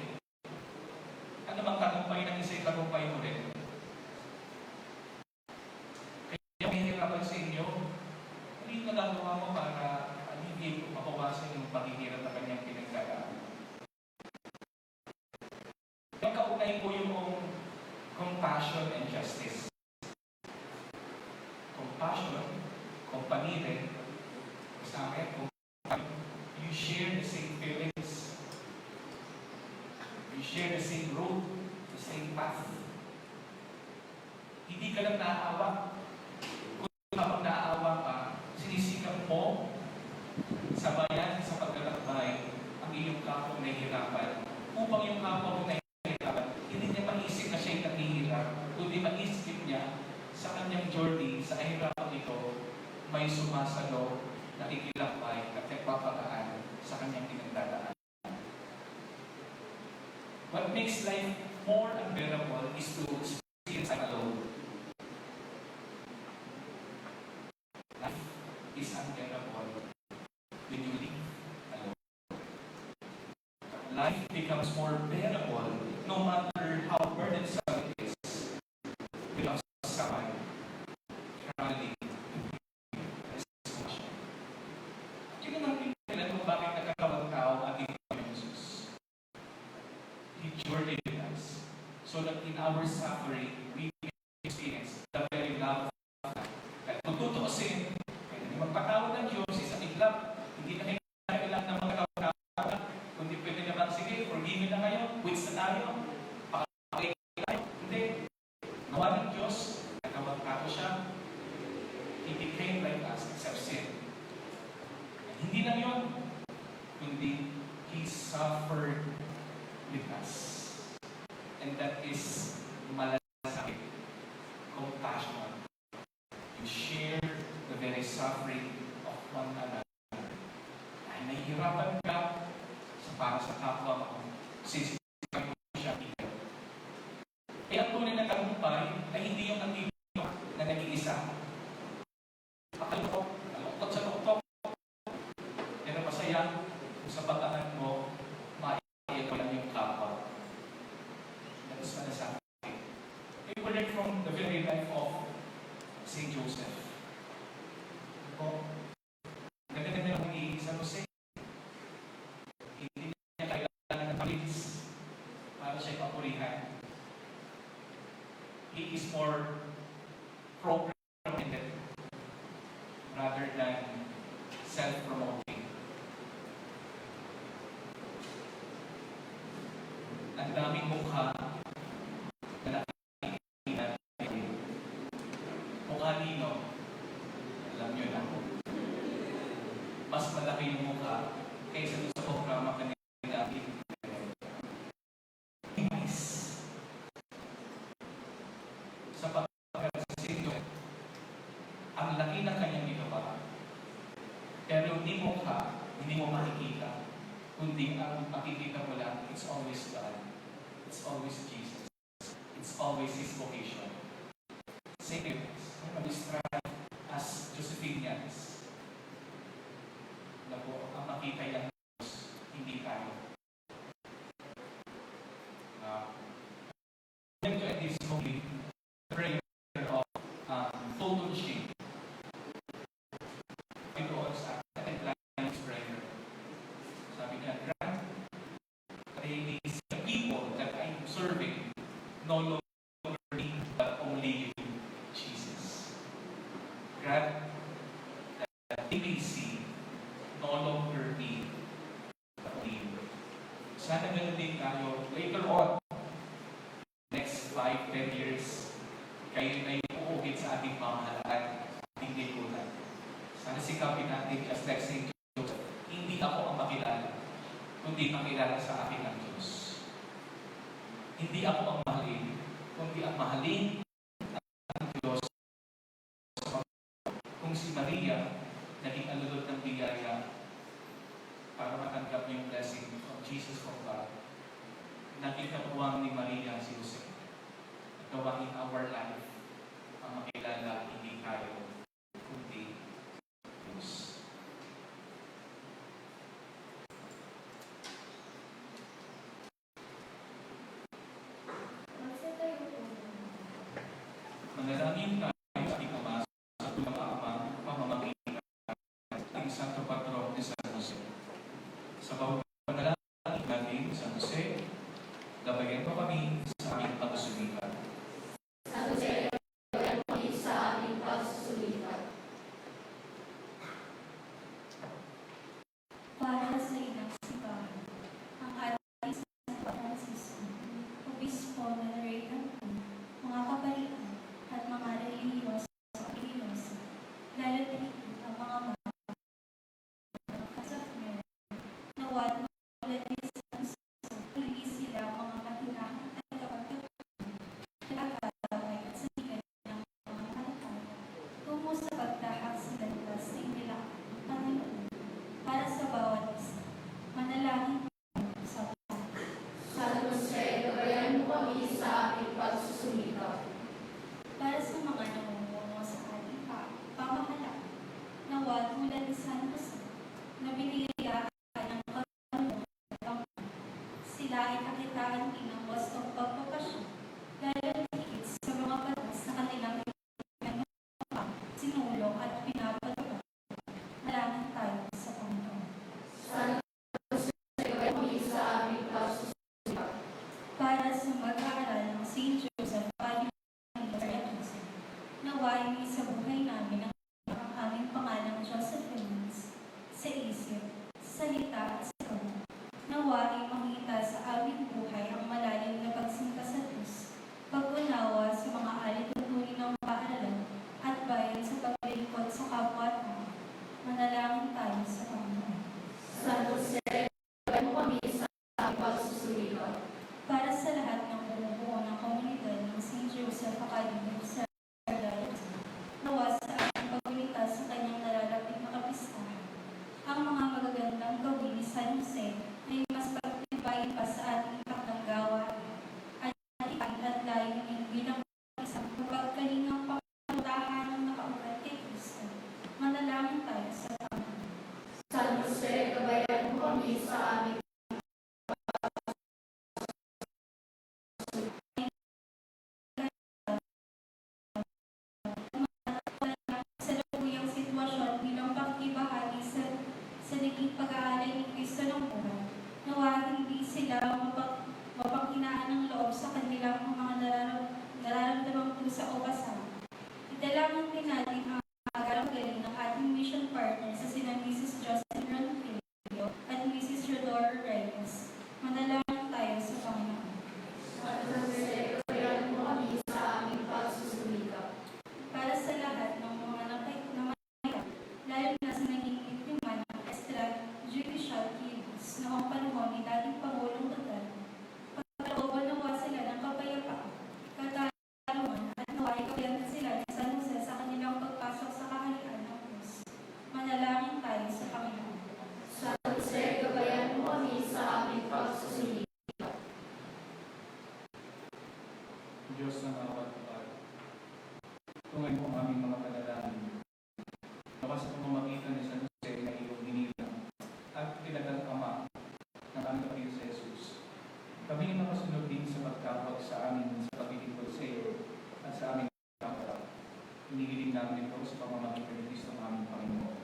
anumang tagumpay ng isa'y tagumpay mo rin. Kaya may hirapan sa inyo, ano yung nagagawa mo para alibigay o mabawasan yung paghihirap na kanyang pinagdadaan? Yung kaugnay po yung compassion and justice. Compassion, companire, sa akin, you share the same feelings, you share the same road, the same path. Hindi ka lang naaawa. Kung kapag naaawa ka, sinisikap mo sa bayan, sa paglalakbay, ang iyong kapwa nahihirapan. Upang yung kapwa mo nahihirapan, hindi niya maisip na siya'y naghihirap, kundi maisip niya sa kanyang journey, sa kahirapan ito, may sumasalo, nakikilakbay at nagpapagaan sa kanyang pinagdadaan. What makes life more unbearable is to experience life alone. Life is unbearable when you live alone. Life becomes more bearable no matter how burdensome it is. Because someone traveling. Tingnan natin kung bakit nagkakawang tao ang ating Panginoon Jesus. He journeyed with us so that in our suffering, we can experience the very love of God. At kung tutuusin, kaya hindi magpatawad ng Diyos, isang iglap, hindi na kailangan ng mga tawad, kundi pwede naman, sige, forgive na ngayon, quits na tayo, pakakait tayo. Hindi. Nawa ng Diyos, nagkawang tao siya, He became like us, except sin. Hindi lang yun, kundi He suffered with us. And that is malasakit, compassion. You share the very suffering of one another. Ay, nahihirapan ka para sa kapwa mo. Sisipan mo siya ikaw. Kaya ang tunay na tagumpay ay hindi yung nag-iiba na nag-iisa. Kalukot sa luktok. Pero masaya kung sa pag-angat mo, maiiyak mo lang yung kapwa. That is malasakit. We learn from the very life of St. Joseph. para siya papurihan. He is more program-oriented rather than self-promoting. Ang daming mukha na nakikita natin. Mukha nino, alam nyo na. Mas malaki yung mukha kaysa dun sa programa kanina natin. Sa pagkakasinyo, ang laki ng kanyang ginawa. Pero hindi mo makikita. Kundi ang makikita mo lang, it's always God. It's always Jesus. It's always His vocation. Same mag-strive as Josephinians. Na po, ang makita lang Diyos, hindi tayo. I'm going to end this moment, prayer of total shame. Ito sa ating client's prayer. Sabi niya, grant the people that I'm serving no longer me, but only you, Jesus. Grant that they may see no longer me, but only you. Sana ganun din tayo later on, next 5-10 years, kayo na yung uuhit sa ating pamahalaan, ating likutan. Sana sikapin natin just like St. Joseph, hindi ako ang makilala, kundi makilala sa akin ng Diyos. Hindi ako ang mahalin, kundi ang mahalin ang Diyos. Kung si Maria, naging alulod ng biyaya para matanggap niyo yung blessing of Jesus from God, naging katuwang ni Maria si Jose. Nagawa in our life ang makilala hindi tayo, kundi Diyos. Magsatayo po. Manalangin tayo sa ating Ama sa tulang Ama, pamamagitan ng Santo Patron ni San Jose. Sa bawat panalangin natin, San Jose, gabayan mo kami sa aming pagsusulitan. Para sa inang simbahan, ang ating Santo Francisco, Obispo na Regan, mga kapalian, at mga relihiyos sa Pilipinas, lalo't higit ang mga kasafner, nawat ulit ni San Jose, hindi sila mga mahinahang tagapagtutulong, nag-agaway at saligan ng mga kalataya, tungo sa pagtahak sa landas na inilaan, Panginoon, para sa bawat isa. Manalangin tayo sa Panginoon. San Jose, gabayan mo kami sa aming pagsusumikap. Para sa mga namumuno sa ating pamahalaan, nawa tulad ni San Jose, na biniyayaan ng Panginoon at Panginoon. Sila ay kakitaan din ng wastong pagpapasya, lalo higit sa mga batas na kanilang sinulong at pinapatupad. Manalangin tayo sa Panginoon. San Jose, gabayan mo kami sa aming pagsusumikap. Para sa mag-aaral ng St. Joseph Joseph, nawain sa buhay namin ang aming pangalang Josephines sa isip, salita at sa gawa. Nawain makita sa aming buhay ang malalim na pagsinta sa Diyos, pag-unawa sa mga alituntunin ng paaralan at bayan sa paglilingkod sa kapwa-tao. Manalangin tayo sa Panginoon. San Jose, gabayan mo kami sa aming pagsusumikap. Para sa lahat ng bumubuo ng komunidad ng St. Joseph Academy of Sardanes, nawa sa ating pagligtas sa kanyang nalalapit na kapistahan. Ang mga magagandang gawin ni San Jose ay mas pagtibayin pa sa ating takdang gawain at ipain at layunin bilang isang mapagkalingang pangutahan ng nakaugat kay Kristo. Manalangin tayo sa Panginoon. San Jose, gabayan mo kami sa aming sa lubuyang sitwasyon bilang pakibahagi sa naging pag-aalay ni Kristo ng buhay. Nawa hindi sila mapanghinaan Diyos ng awat kapal. Tungan po ang aming mga panalangin. Nawa sa pamamagitan ni San Jose na iyong hinilang at pinagang ama ng aming kapatid sa Jesus. Kami ay makasunod din sa pagkawag sa amin sa pagtitipod sa iyo at sa aming kapatid. Hinihiling namin ito sa pamamagitan ni Kristo ng aming Panginoon.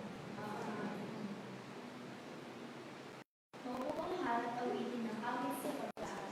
Mauupang lahat awitin ng awit sa pag-aaral.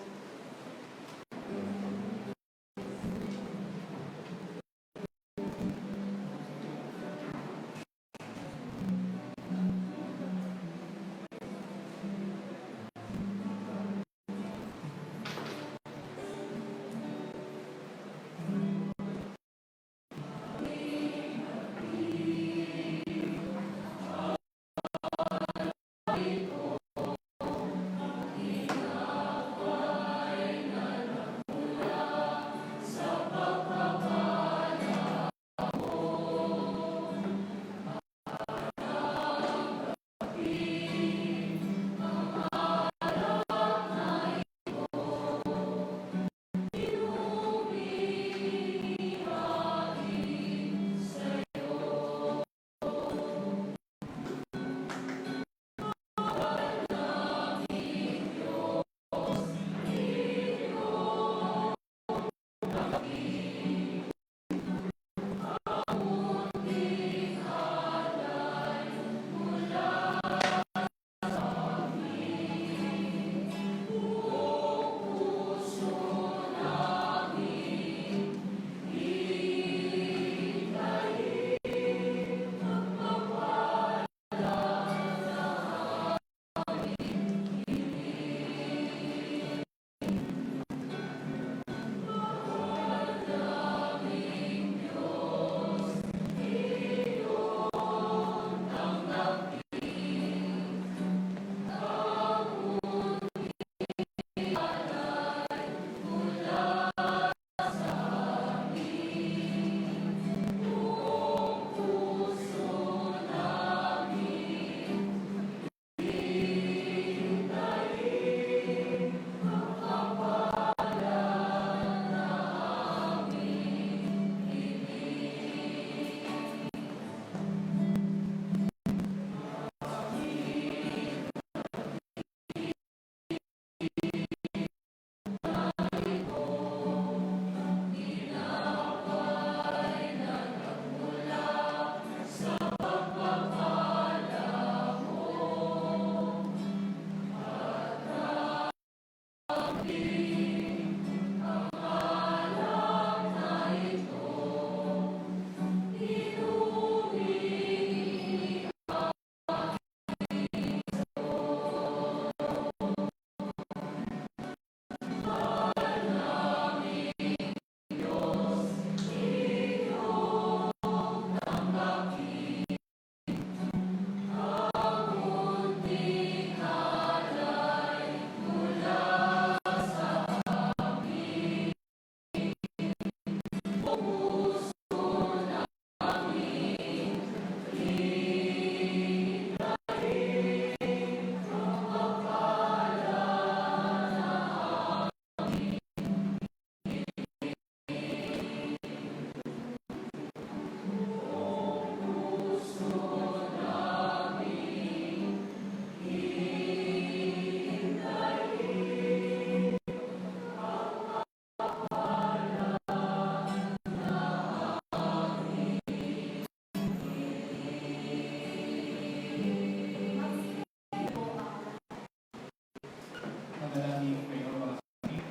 Manalangin kayo mga kapatid,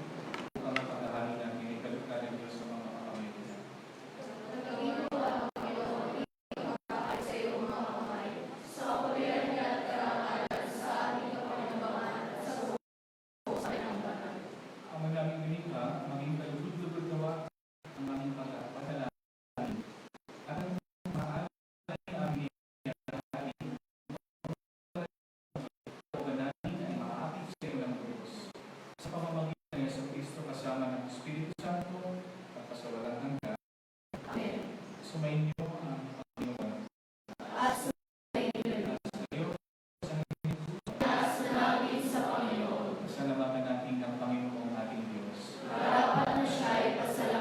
upang ang paghahalin natin ay kalugdan ng Diyos sa mga kamay nila. Ang naming binikha, maging kalugod-lugod gawa ang aming paghahalin. At ang mahal ay aming iyakin, o natin ay maakit sa iyo ng Diyos. Sa pamamagitan ng Yesu Kristo kasama ng Espiritu Santo at pasawalang hanggan. Sumayin niyo ang Panginoon. At sa iyo, sa Panginoon, pasalamatan natin ng Panginoong ating Diyos. dapat na siya ay pasalamat.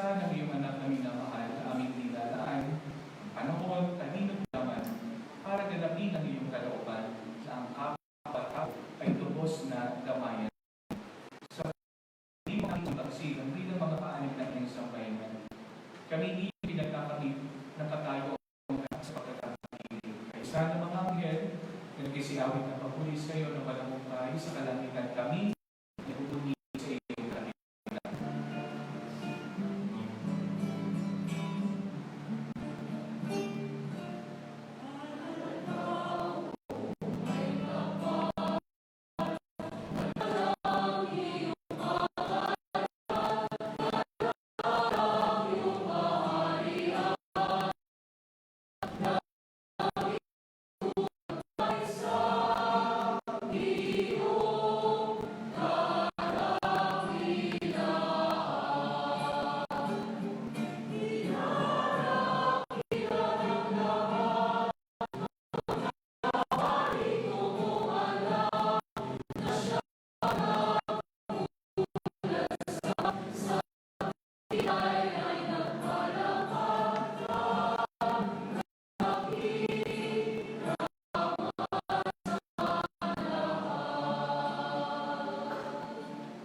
Kaisa ng iyong anak na minamahal na aming nilalaan, ang panahon, talino naman, para ganapin ang iyong kalooban na ang kapatao ay tubos na damayan. Sa hindi mo ang taksi ng bilang mga paanib ng iyong sambayanan. Kami hindi pinagkakamit ng katayo sa pagkakakilig. Kaisa ng mga anghel, na nagkisiawit ng papuri sa iyo ng palamumpay sa kalangitan kami, nagubunyi sa iyong kanilang.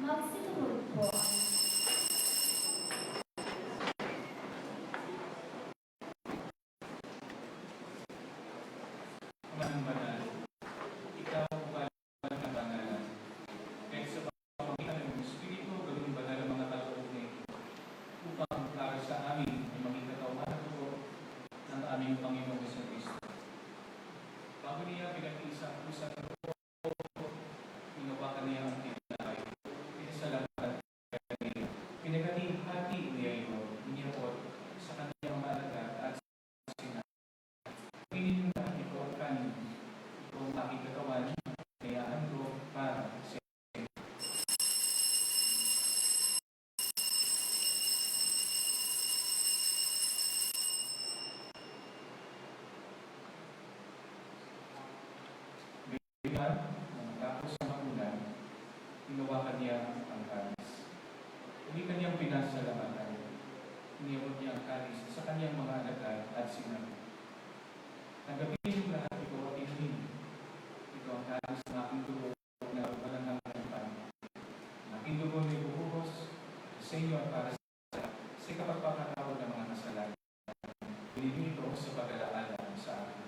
Magsitumulog po ang Amanang banal, ikaw ba ang bangalan? Kahit sa pamamagitan ng Espiritu, gawin banal ang mga kaloob na ito, upang para sa amin ay maging katawan at dugo ng aming Panginoong Jesucristo. Bago niya pinag-iisa ang pusa ng buo, inawakan niya ang tinapay, pinasalamatan niya, pinaghalihati niya ito, iniyapot sa kanyang mga alagad at sa sinabi. Pinin na ito ang kanin, ito ang aking katawan, kayaan ko para sa inyo. Bigyan, tapos sa magulan, inawakan niya ang kanis. Hindi kanyang pinasalamatan, iniyabot niya ang kanis sa kanyang mga alagad at sinabi, "Nagapin lahat ito at inumin. Ito ang kanis ng aking dugo na walang nangangalipan. Ang aking dugo na ibubuhos sa inyo at para sa kapagpapatawad ng mga kasalanan. Pinili ito sa pag-alaala sa akin."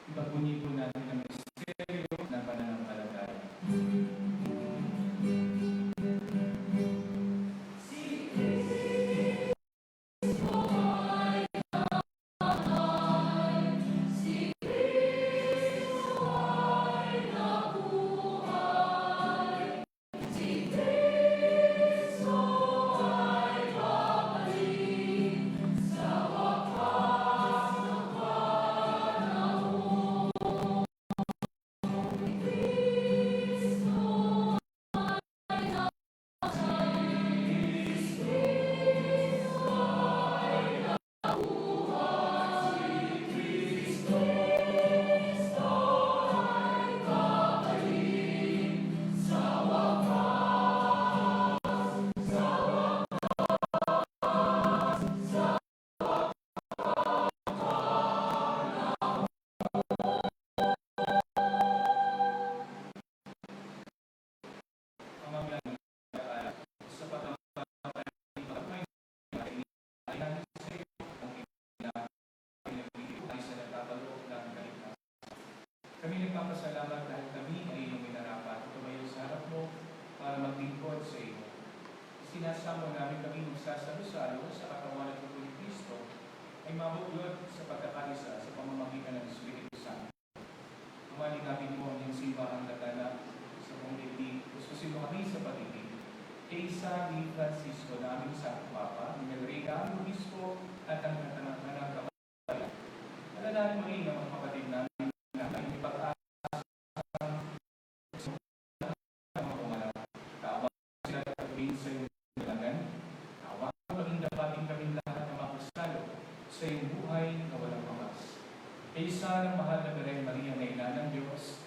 Ipagbunyi po natin ang misteryo ng pananampalataya. Kami nagpapasalamat dahil kami ay iyong minarapat at tumayo sa harap mo para maglingkod sa iyo. Sinasamo namin kami magsasalo-salo sa katawan at tuloy ni Kristo ay mabuklod sa pagkakaisa sa pamamagitan ng Espiritu Santo. Tumalikapin mo ang iyong simbahang latala sa buong daigdig. Gustusin mo kami sa pag-ibig. Kaysa ni Francisco na aming Santo Papa, ni Melrega, ang Obispo at ang Katanang Kabayan. Alalahanin mo rin ang mga kapatid namin na may pag-aasang sa mga pumalap. Kaawang sila katuwin sa iyong dalagan. Kaawang maging dapatin kami lahat na makasalo sa iyong buhay na walang pamas. Kaysa ng mahal na Birhen Maria na ina ng Diyos,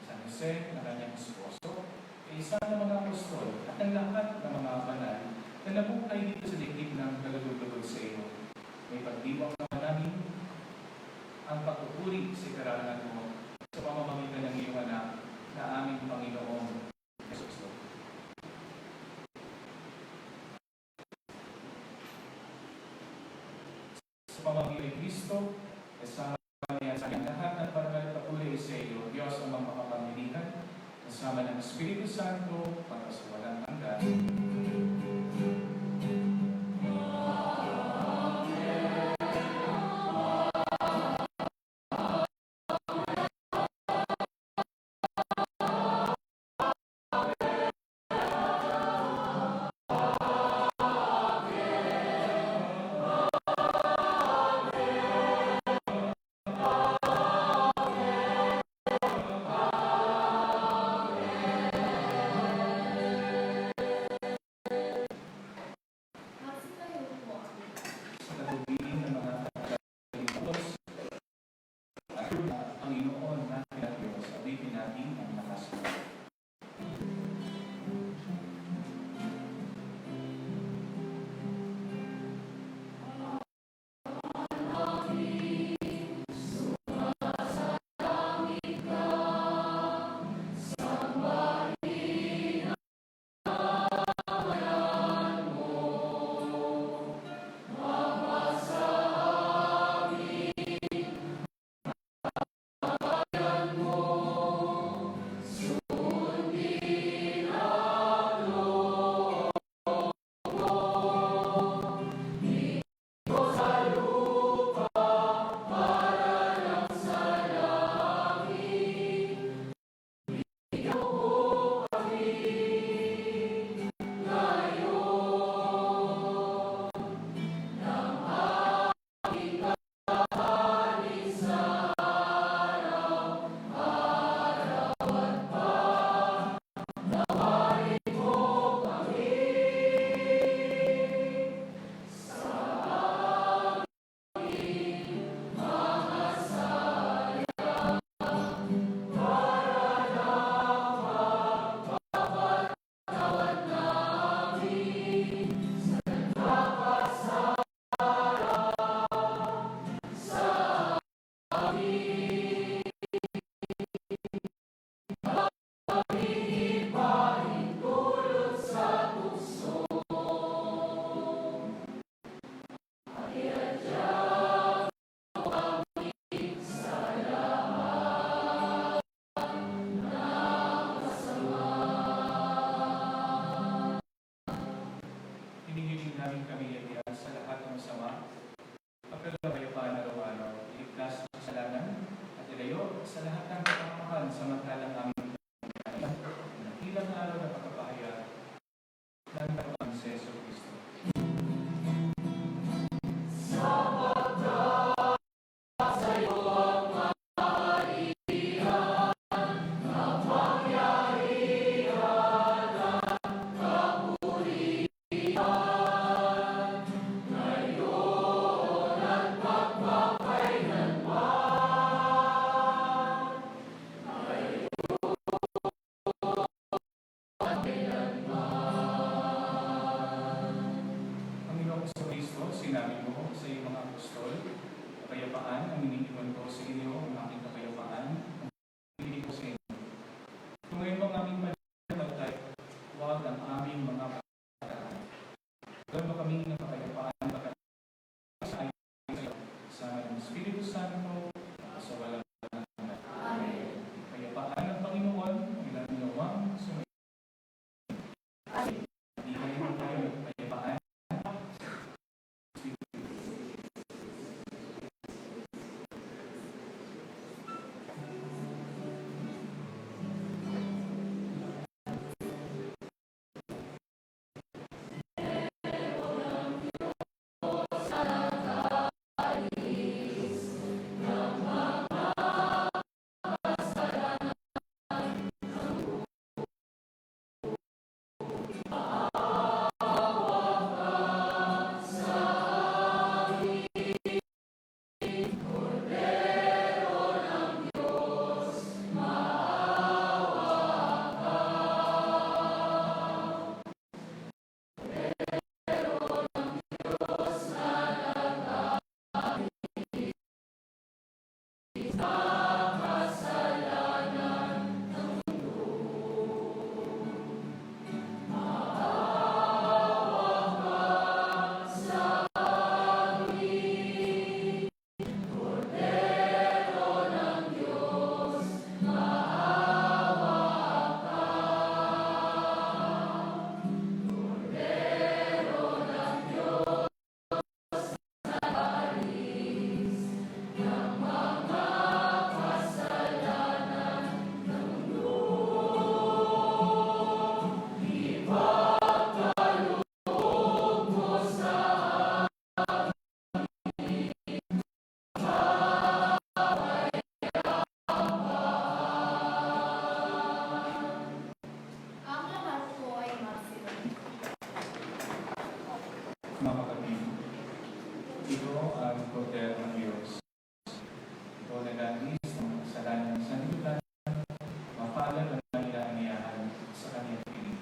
San Jose na kanyang esposo, kaysa ng mga apostol at ang lahat ng mga banal na nabuhay dito sa dikdik ng nalulugod sa iyo. May pagdiwang naman namin ang pagpupuri sa karangalan mo sa pamamagitan ng iyong anak na aming Panginoong Jesucristo. Sa pamamagitan ng Kristo, kasama niya sa aking lahat at parangal at papuri sa iyo, Diyos ang mapapamilihan, kasama ng Espiritu Santo, pagkasawalang hanggan. Hinihiling namin kami iyan sa lahat ng masama, pagkalabayapaan araw-araw, iligtas sa kasalanan, at ilayo sa lahat ng kapamahan samantalang aming ilang araw na pagkapahayag ng Panginoon sa Jesucristo. Sinabi mo sa iyong mga apostol, kapayapaan ang iniiwan ko sa inyo, ang aking kapayapaan, ang hindi ko sa inyo. Kung ngayon bang aming malatay, huwag ang aming mga pagkakaan. Gawin mo kami ng kapayapaan, sa iyo, sa Espiritu Santo, sa walang hanggan. Amen. Kapayapaan ng Panginoon, ang ilang ginawang sumayon. Hindi kayo kapayapaan. ang poder ng Diyos. Ito naganis ng kasalanan sa sanlibutan, mapalad ang nailaaniyahan sa kanyang piling.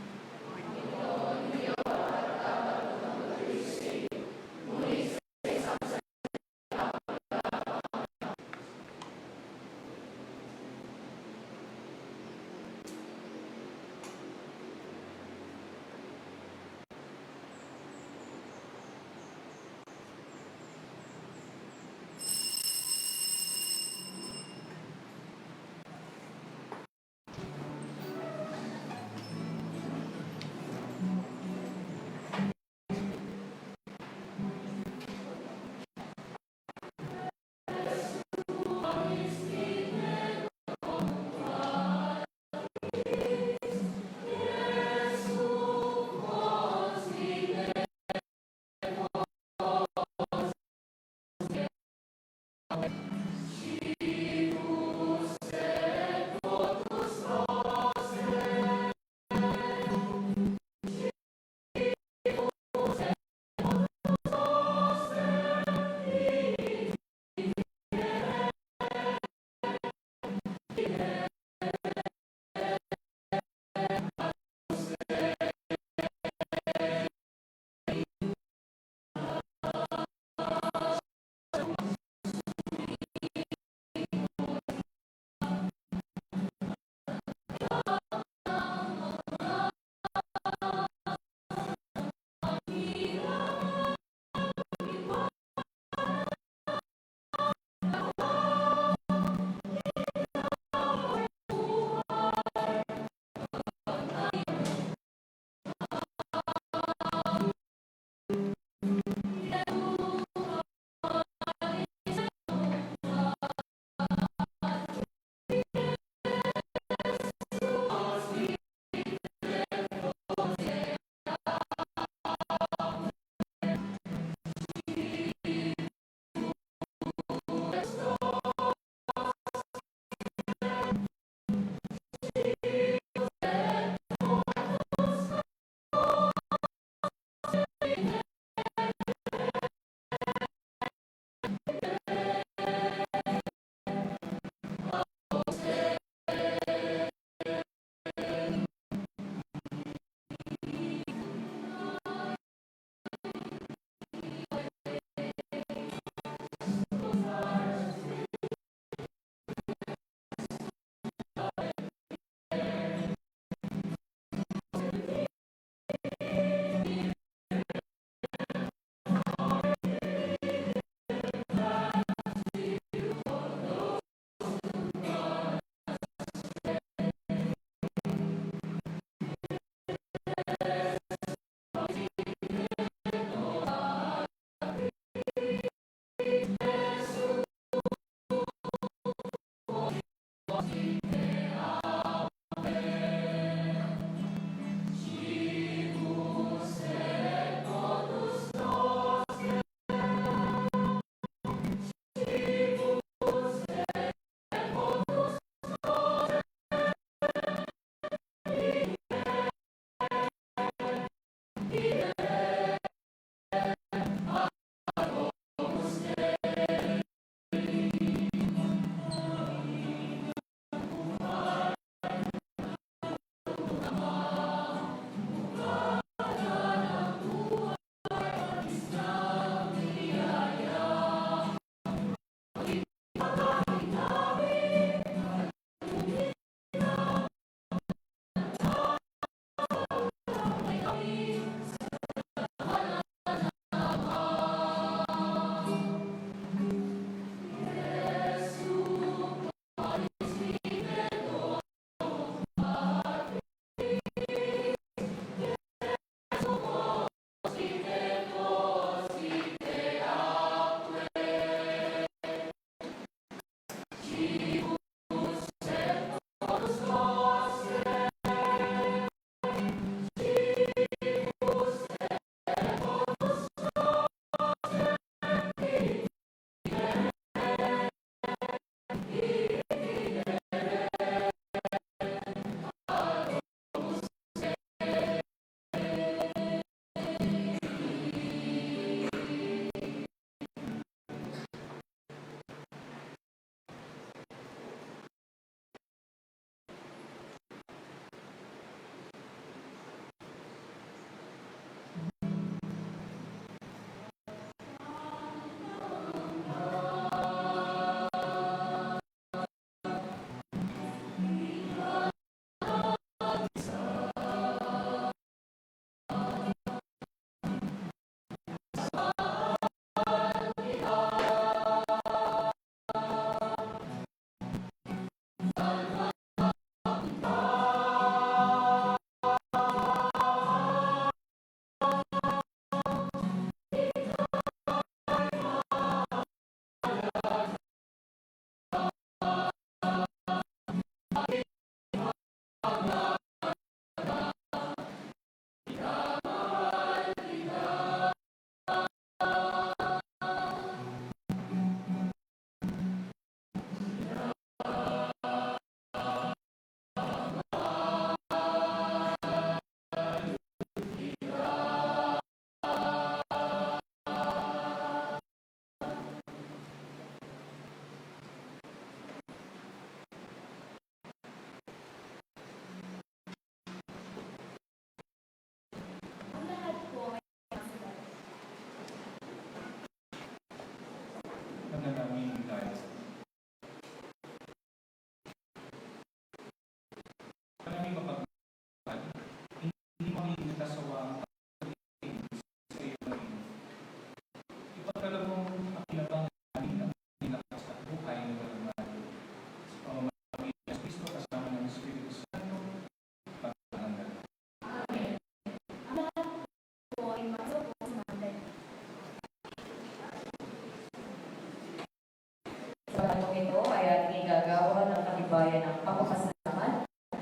Katibayan ng pagpapasalamat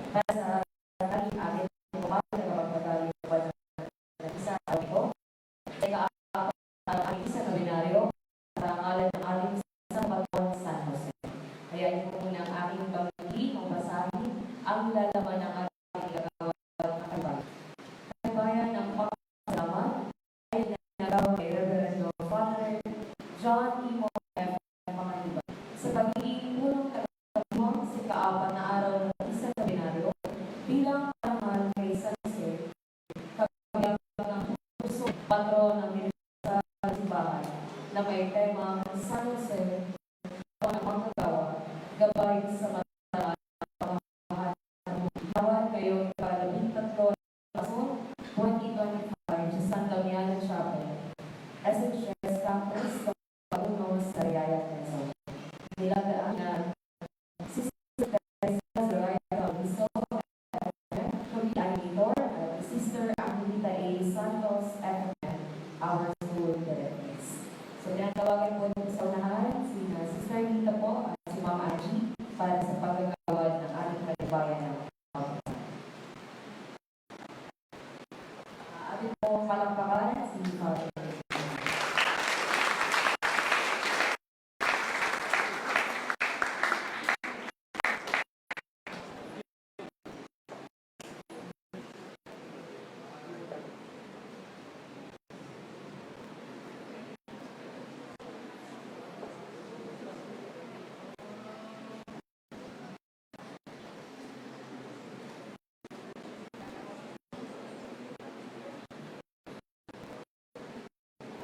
para sa naging amin ng kumain na kapagpatali ng banal na isa ito. Teka, ang aming isa na binaryo sa ngalan ng aming isang patron San Jose. Kaya ito po muna ang aming pamili ng basahin ang lalaman ng ating gagawin ng Katibayan. Katibayan ng pagpapasalamat ay nagawa kay Reverendo Father John E. F. Pangaliban sa pagiging unang tagapagmang sa ikaapat na araw ng isa na binaryo bilang parangal kay San Jose, kabilang ng puso patron ng Diyos sa simbahan na may tema San Jose o ng manggagawa, gabay sa matalaan pamamahan ng bawat kayo ika-13 Paso 2025 sa San Damiano Chapel, SHS Campus, Pag-uno sa Yaya Quezon. Nilagaan na Sister Teresa Zoraida Augusto, Coordinator, at Sister Angelita A. Santos, FMN, our school directors. So, tinatawagan po dito sa unahan si Sister Nita po at si Ma'am Angie para sa paggagawad ng ating katibayan ng pagkakas. Atin po palakpakan si Father.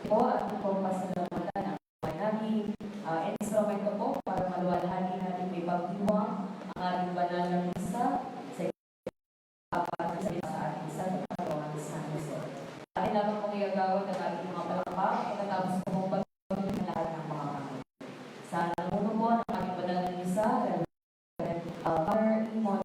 Po at po pasalamatan ng naging instrumento po para maluwalhati natin may pagdiwang ang ating banal na misa sa apat sa ating isa na patron San Jose. Atin lamang pong igagawad ang ating mga palakpak pagkatapos po mong pagpapagin ng lahat ng mga pangit. Sa namuno po ng ating banal na misa, Father Imon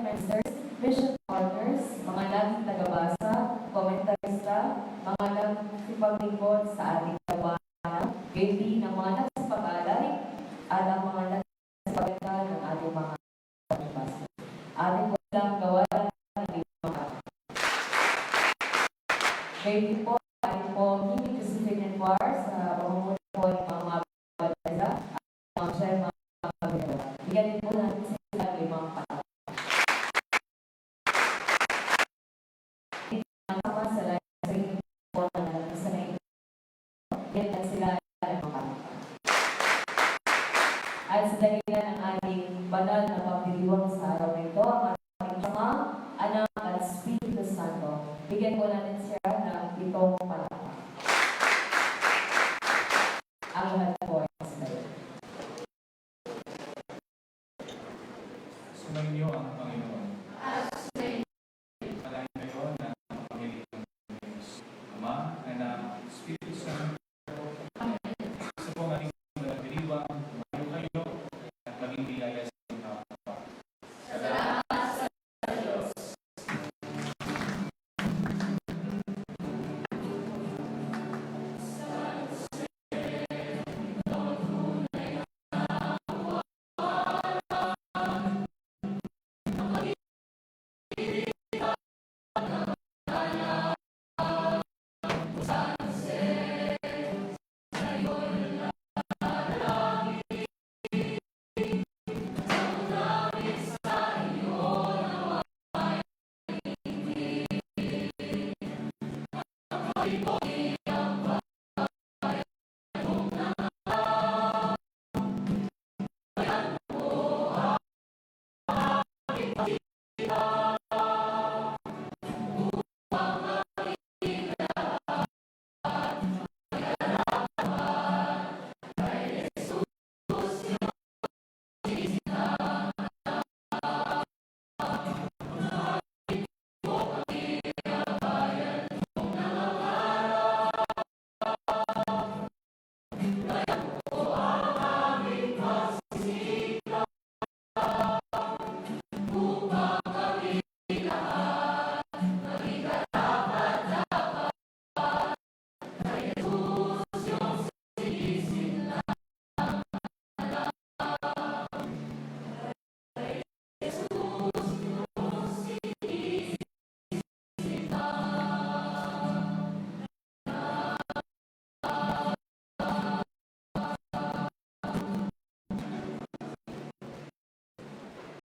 Ministers, Mission Partners, mga laging tagabasa, komentarista, mga nagsipaglingkod sa ating kabahan, gayon ng mga nagsipag-alay, at ang mga nagsipagkal ng ating mga pagbasa. Ating po lang gawalan ng mga gayon po, ating po hindi discipline and war sa pamumuno po ng mga mababasa at mga share mga mababasa. Bigyan din po natin sila ng mga patawag. Sama sa lahat po ng isa na ito. Yan sila ng mga at sa dahilan ng ating banal na pagdiriwang sa araw na ito, ang ating Ama, Anak at Espiritu Santo. Bigyan po natin siya ng itong palakpak. Ang lahat